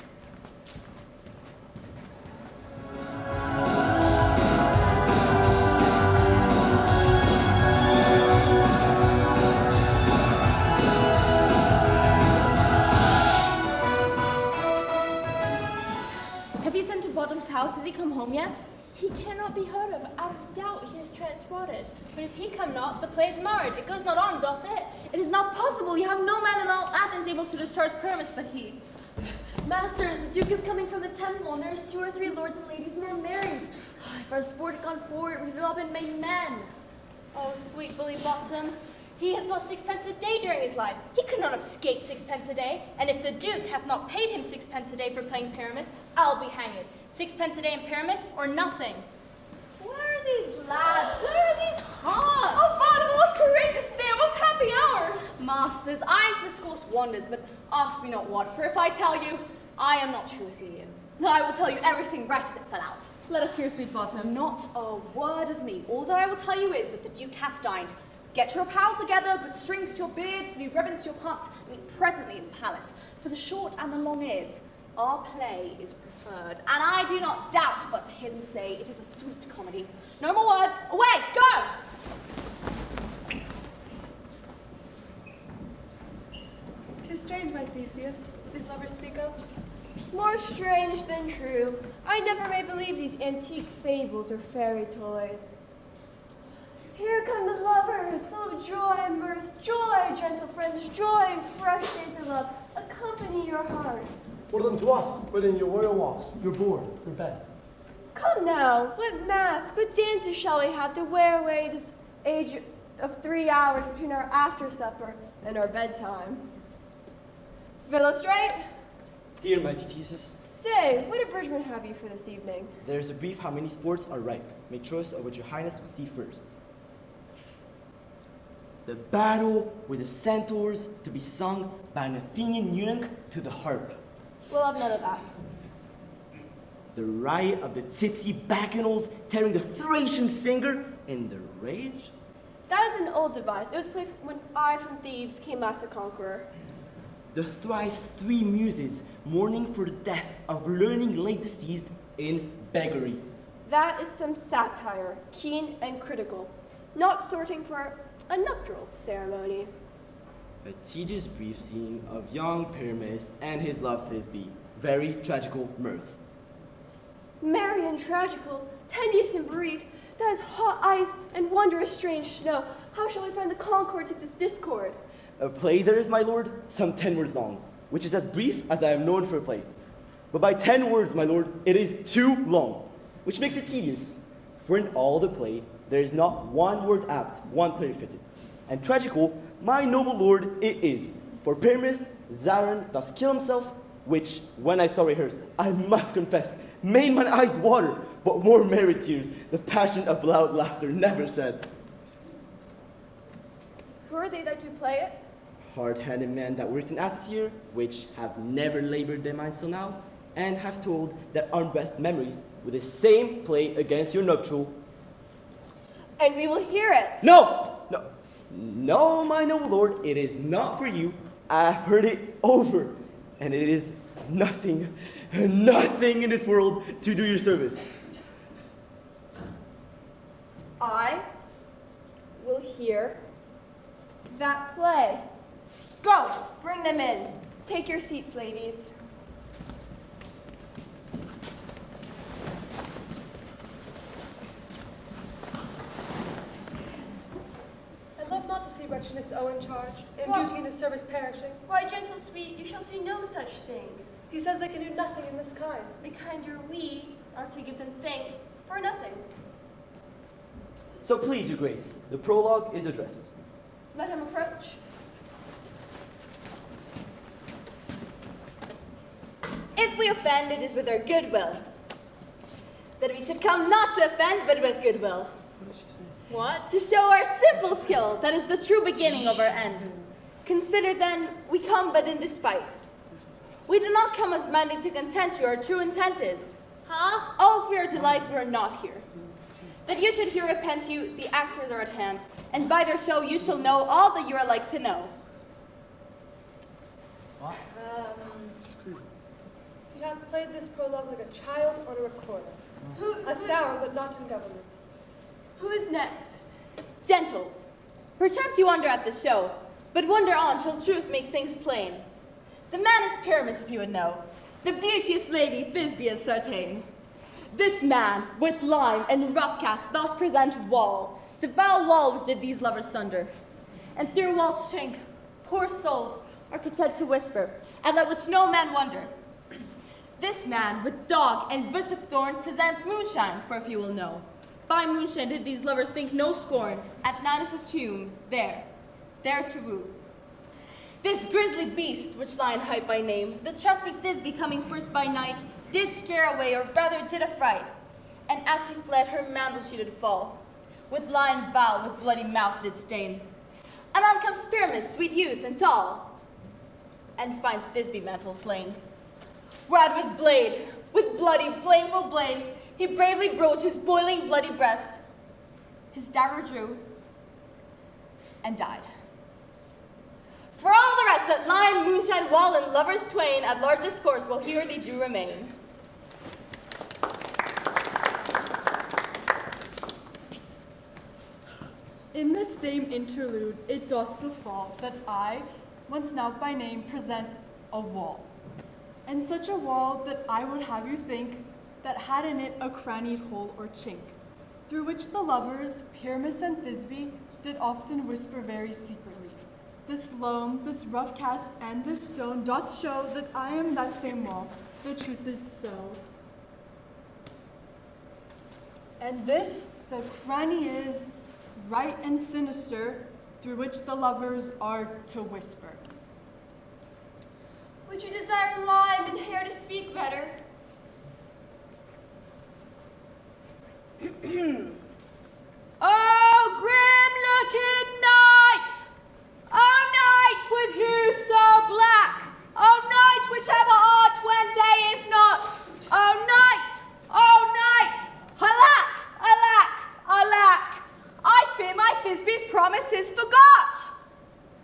Have you sent to Bottom's house? Has he come home yet? He cannot be heard of. Out of doubt he is transported. But if he come not, the play is marred. It goes not on, doth it? It is not possible. You have no man in all Athens able to discharge Pyramus but he. Masters, the Duke is coming from the temple, and there's 2 or 3 lords and ladies more married. If our sport had gone forward, we'd all been made men. Oh, sweet bully Bottom. He hath lost 6pence a day during his life. He could not have escaped 6pence a day. And if the Duke hath not paid him 6pence a day for playing Pyramus, I'll be hanged. 6pence a day in Pyramus, or nothing. Where are these lads? Where are these hearts? Oh, Bottom, a most courageous day, a most happy hour. Masters, I am to discourse wonders, but ask me not what, for if I tell you, I am not true Athenian. I will tell you everything right as it fell out. Let us hear, sweet Bottom. Not a word of me. All that I will tell you is that the Duke hath dined. Get your apparel together, good strings to your beards, new ribbons to your pumps, meet presently in the palace. For the short and the long is, our play is preferred, and I do not doubt but hear them say it is a sweet comedy. No more words. Away, go! 'Tis strange, my Theseus, these lovers speak of. More strange than true. I never may believe these antique fables or fairy toys. Here come the lovers, full of joy and mirth. Joy, gentle friends, joy and fresh days of love. Accompany your hearts. More than to us, but in your royal walks, your board, your bed. Come now, what masque, what dances shall we have to wear away this age of 3 hours between our after supper and our bedtime? Philostrate? Here, my thesis. Say, what abridgment have you for this evening? There's a brief how many sports are ripe. Make choice of what your highness will see first. The battle with the centaurs to be sung by an Athenian eunuch to the harp. We'll have none of that. The riot of the tipsy bacchanals tearing the Thracian singer in the rage. That is an old device. It was played when I from Thebes came back a conqueror. The thrice three muses mourning for the death of learning late deceased in beggary. That is some satire, keen and critical, not sorting for a nuptial ceremony. A tedious brief scene of young Pyramus and his love Thisbe. Very tragical mirth. Merry and tragical, tedious and brief, that is hot ice and wondrous strange snow. How shall we find the concords of this discord? A play there is, my lord, some 10 words long, which is as brief as I am known for a play. But by 10 words, my lord, it is too long, which makes it tedious. For in all the play, there is not one word apt, one player fitted. And tragical, my noble lord, it is. For Pyramus, Zaron doth kill himself, which, when I saw rehearsed, I must confess, made mine eyes water, but more merry tears, the passion of loud laughter never shed. Who are they that do play it? Hard-handed men that works in Athens here, which have never labored their minds till now, and have told their unbreathed memories with the same play against your nuptial. And we will hear it. No, my noble lord, it is not for you. I've heard it over, and it is nothing in this world to do your service. I will hear that play. Go, bring them in. Take your seats, ladies. I love not to see wretchedness Owen charged, in What? duty and his service perishing. Why, gentle sweet, you shall see no such thing. He says they can do nothing in this kind. The kinder we are to give them thanks for nothing. So please, your grace, the prologue is addressed. Let him approach. If we offend, it is with our goodwill. That we should come not to offend, but with goodwill. What? To show our simple skill, that is the true beginning of our end. Consider then, we come but in despite. We do not come as minding to content you, our true intent is. Huh? All for your delight we are not here. That you should here repent you, the actors are at hand, and by their show you shall know all that you are like to know. You have played this prologue like a child on a recorder. A sound, but not in government. Who is next? Gentles, perchance you wonder at the show, but wonder on till truth make things plain. The man is Pyramus, if you would know, the beauteous lady Thisbe is certain. This man, with lime and rough cat, doth present wall, the foul wall which did these lovers sunder. And through wall's chink, poor souls are content to whisper, and let which no man wonder. This man, with dog and bush of thorn, present moonshine, for if you will know. By moonshine did these lovers think no scorn, at Ninus' tomb, there to woo. This grisly beast, which lion hight by name, the trusty Thisbe coming first by night, did scare away, or rather did affright. And as she fled, her mantle she did fall, with lion foul, with bloody mouth did stain. Anon comes Pyramus, sweet youth and tall, and finds Thisbe mantle slain. Rod with blade, with bloody, blameful blade, he bravely broached his boiling bloody breast. His dagger drew, and died. For all the rest that lime, moonshine, wall, and lovers twain at large discourse will here they do remain. In this same interlude, it doth befall that I, once now by name, present a wall. And such a wall that I would have you think that had in it a crannied hole or chink. through which the lovers, Pyramus and Thisbe, did often whisper very secretly. This loam, this rough cast, and this stone doth show that I am that same wall. The truth is so. And this, the cranny is, right and sinister, through which the lovers are to whisper. Would you desire lime and hair to speak better? Oh, grim-looking night! Oh, night with hue so black! Oh, night whichever art when day is not! Oh, night! Oh, night! Alack! Alack! Alack! I fear my Thisbe's promise is forgot!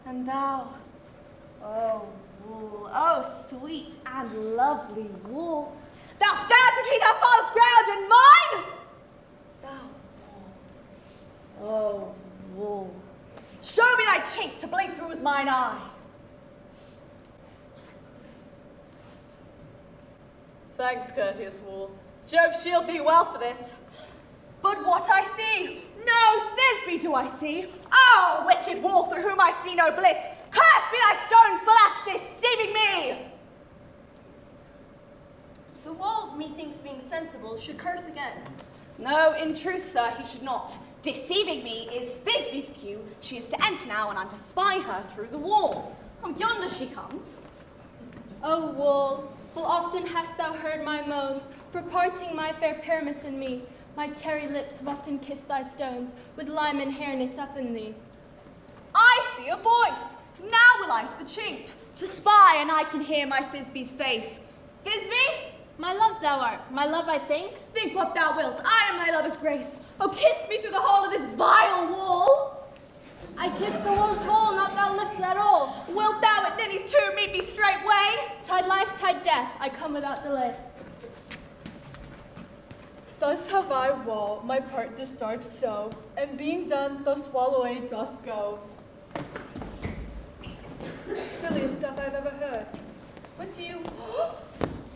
And thou, oh, wool, oh, sweet and lovely wool, thou stands between her father's ground and mine! Thou, wool, oh, wool, show me thy chink to blink through with mine eye. Thanks, courteous wool. Jove shield thee well for this. But what I see, no Thisbe do I see. Oh, wicked wool, through whom I see no bliss. Cursed be thy stones for thus deceiving me. The wall, methinks being sensible, should curse again. No, in truth, sir, he should not. Deceiving me is Thisbe's cue. She is to enter now, and I'm to spy her through the wall. Oh, yonder she comes. O wool, full often hast thou heard my moans, for parting my fair Pyramus and me. My cherry lips have often kissed thy stones, with lime and hair knit up in thee. I see a voice. Now will I to the chink, to spy, and I can hear my Thisbe's face. Thisbe? My love thou art, my love I think. Think what thou wilt, I am thy lover's grace. Oh, kiss me through the hole of this vile wall. I kiss the wall's hole, not thy lips at all. Wilt thou at Ninny's tomb meet me straightway? Tide life, tide death, I come without delay. Thus have I, wall, my part discharged so, and being done, thus wall away doth go. Silliest stuff I've ever heard. What do you...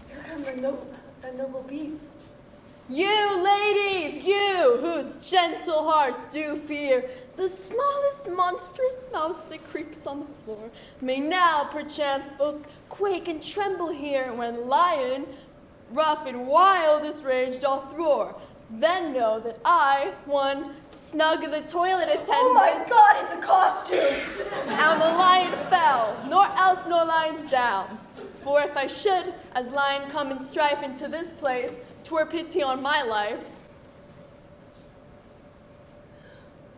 Here comes a noble beast. You, ladies, you, whose gentle hearts do fear the smallest monstrous mouse that creeps on the floor, may now perchance both quake and tremble here when lion, rough and wild as rage doth roar. Then know that I, one, snug the toilet attendant. Oh my God, it's a costume! And the lion fell, nor else nor lions down. For if I should, as lion come in strife into this place, 'twere pity on my life.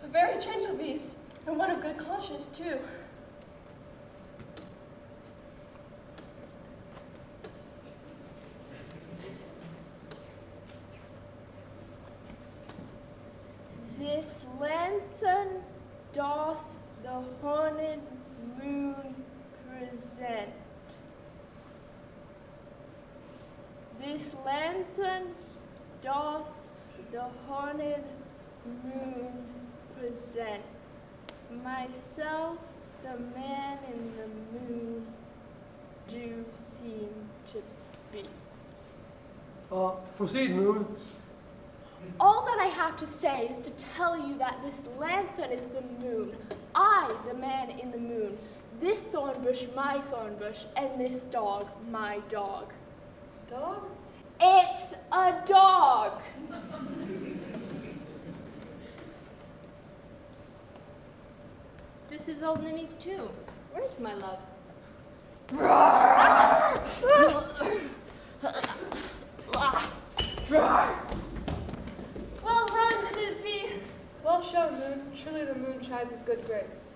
A very gentle beast, and one of good conscience, too. This lantern doth the haunted moon present. This lantern doth the haunted moon present. Myself, the man in the moon, do seem to be. Proceed, Moon. All that I have to say is to tell you that this lantern is the moon, I, the man in the moon, this thorn bush, my thorn bush, and this dog, my dog. Dog? It's a dog. This is old Ninny's tomb. Where's my love? Well run, Thisbe! Well shown, Moon. Surely the moon shines with good grace.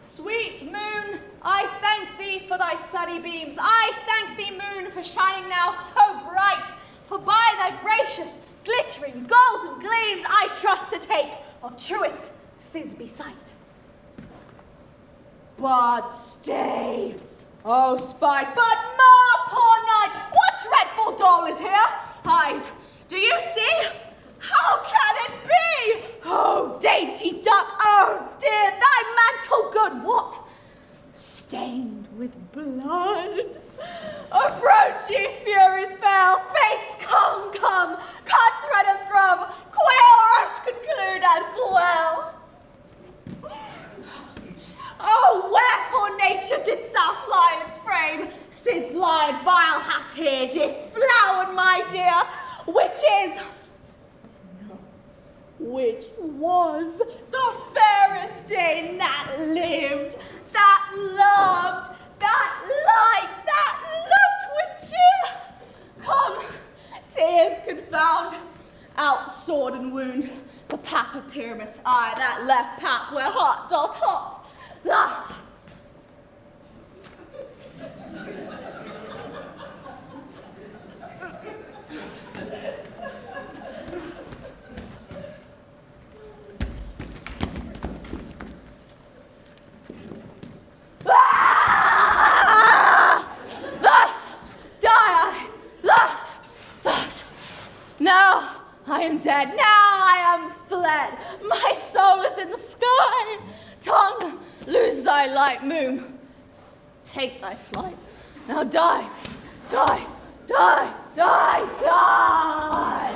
Sweet moon, I thank thee for thy sunny beams. I thank thee, moon, for shining now so bright. For by thy gracious, glittering, golden gleams I trust to take of truest Thisbe sight. But stay, oh spite, but mar, poor night, what dreadful dole is here? Eyes, do you see? How can it be? Oh, dainty duck, oh dear, thy mantle good, what? Stained with blood. Approach, ye furies fell, fates come, cut nature didst thou fly in its frame, since lion vile hath here deflowered my dear, which was the fairest dame that lived, that loved, that liked, that looked with cheer. Come, tears confound, out sword and wound, the pap of Pyramus, aye, that left pap where heart doth hop. Thus, thus die I, thus. Now I am dead, now I am fled, my soul is in the sky. Tongue, lose thy light, moon, take thy flight. Now die, die, die, die, die.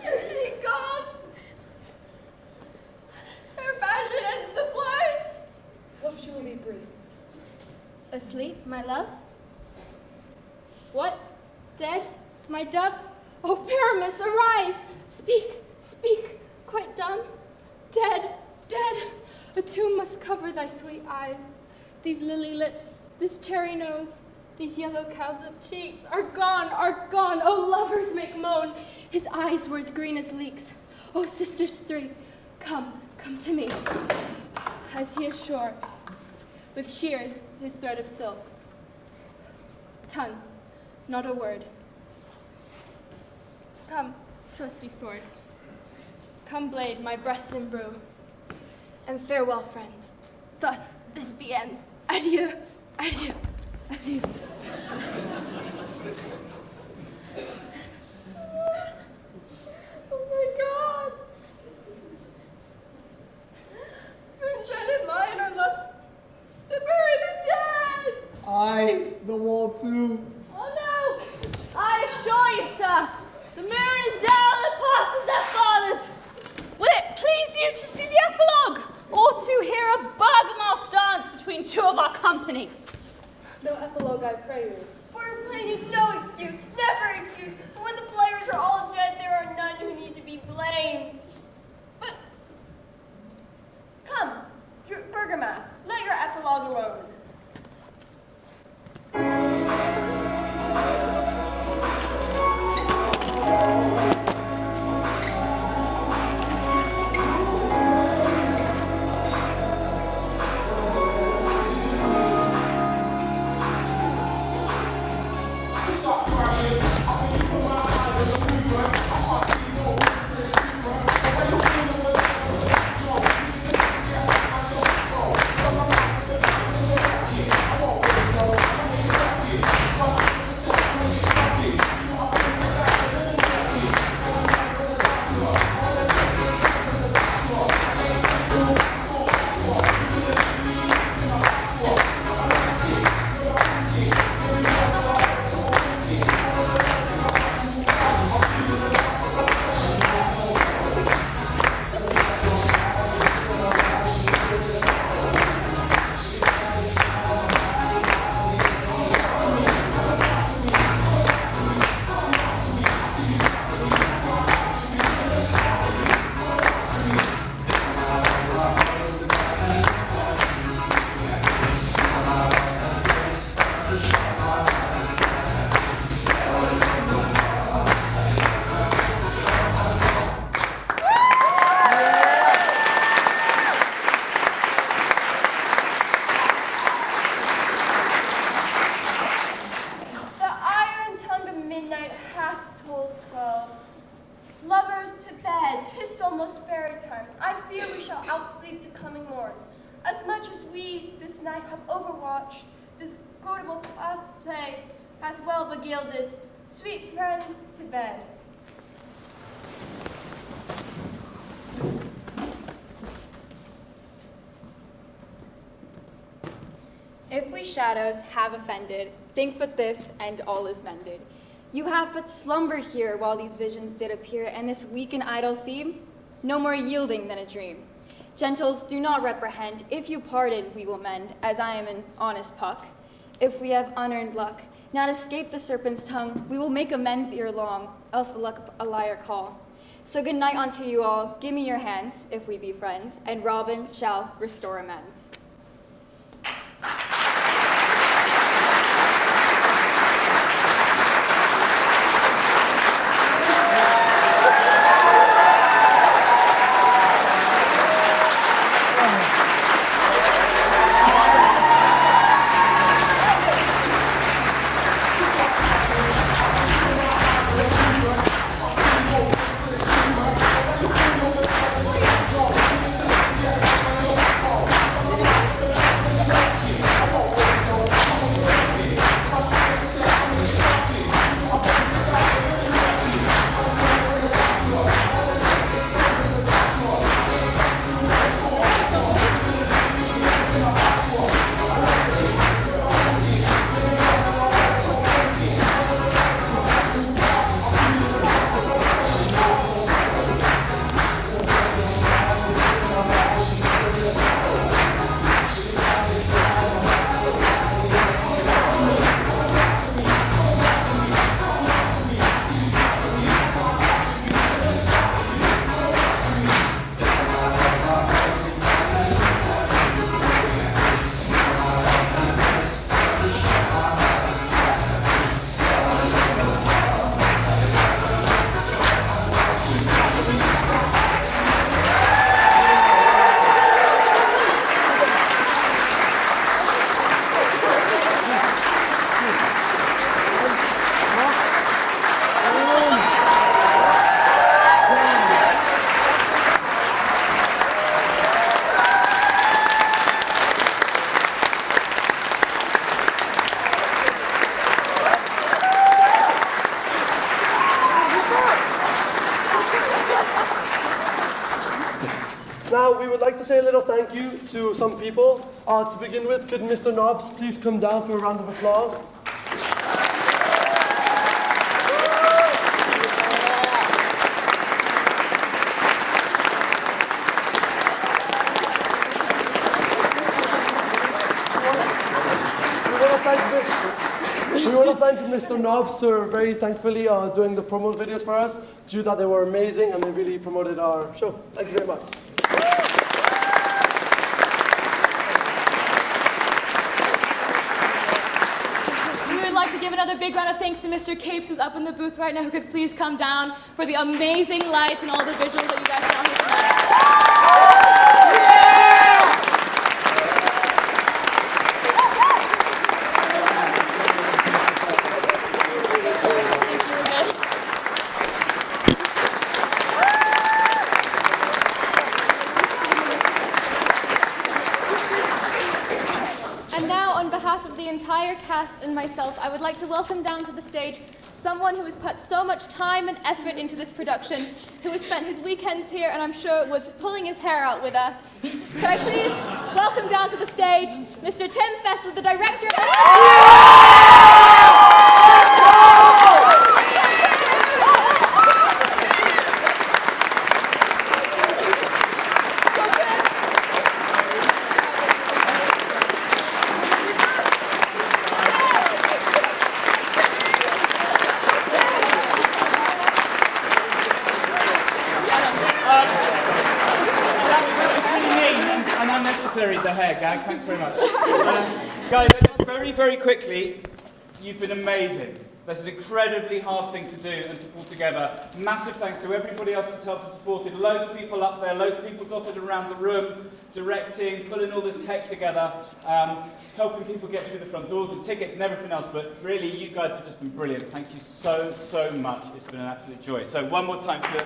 He comes. Her passion ends the play. Hope she will be brief. Asleep, my love? What? Dead? My dove? Oh, Pyramus, arise! Speak, quite dumb. Dead. A tomb must cover thy sweet eyes. These lily lips, this cherry nose, these yellow cowslip cheeks are gone. Oh, lovers make moan. His eyes were as green as leeks. Oh, sisters three, come to me. As he is sure, with shears his thread of silk. Tongue, not a word. Come, trusty sword. Come, blade, my breast embrew. And farewell, friends. Thus this be ends. Adieu. Oh my God. Moonshine and lion are left to bury the dead. Aye, the wall too. Oh no! I assure you, sir, the moon is down in the parts of their fathers. Will it please you to see the epilogue, or to hear a bergamot dance between two of our company? No epilogue, I pray you. For play needs no excuse, never excuse. For when the players are all dead, there are none who need to be blamed. But come, your Bergamask, let your epilogue alone. Lovers to bed, 'tis almost fairy time. I fear we shall outsleep the coming morn. As much as we this night have overwatched, this quotable past play hath well begilded. Sweet friends, to bed. If we shadows have offended, think but this, and all is mended. You have but slumbered here while these visions did appear, and this weak and idle theme, no more yielding than a dream. Gentles, do not reprehend. If you pardon, we will mend, as I am an honest puck. If we have unearned luck, not escape the serpent's tongue, we will make amends ere long, else the luck a liar call. So good night unto you all. Give me your hands, if we be friends, and Robin shall restore amends. Now, we would like to say a little thank you to some people. To begin with, could Mr. Nobbs please come down for a round of applause? We want to thank Mr. Nobbs for very thankfully doing the promo videos for us. Due that they were amazing and they really promoted our show. Thank you very much. We would like to give another big round of thanks to Mr. Capes, who's up in the booth right now, who could please come down for the amazing lights and all the visuals that you guys saw here tonight. Entire cast and myself, I would like to welcome down to the stage someone who has put so much time and effort into this production, who has spent his weekends here and I'm sure was pulling his hair out with us. Could I please welcome down to the stage Mr. Tim Fessler, the director the hair gag, thanks very much. Guys, just very, very quickly, you've been amazing. That's an incredibly hard thing to do and to pull together. Massive thanks to everybody else that's helped and supported. Loads of people up there, loads of people dotted around the room, directing, pulling all this tech together, helping people get through the front doors and tickets and everything else. But really, you guys have just been brilliant. Thank you so, so much. It's been an absolute joy. So one more time for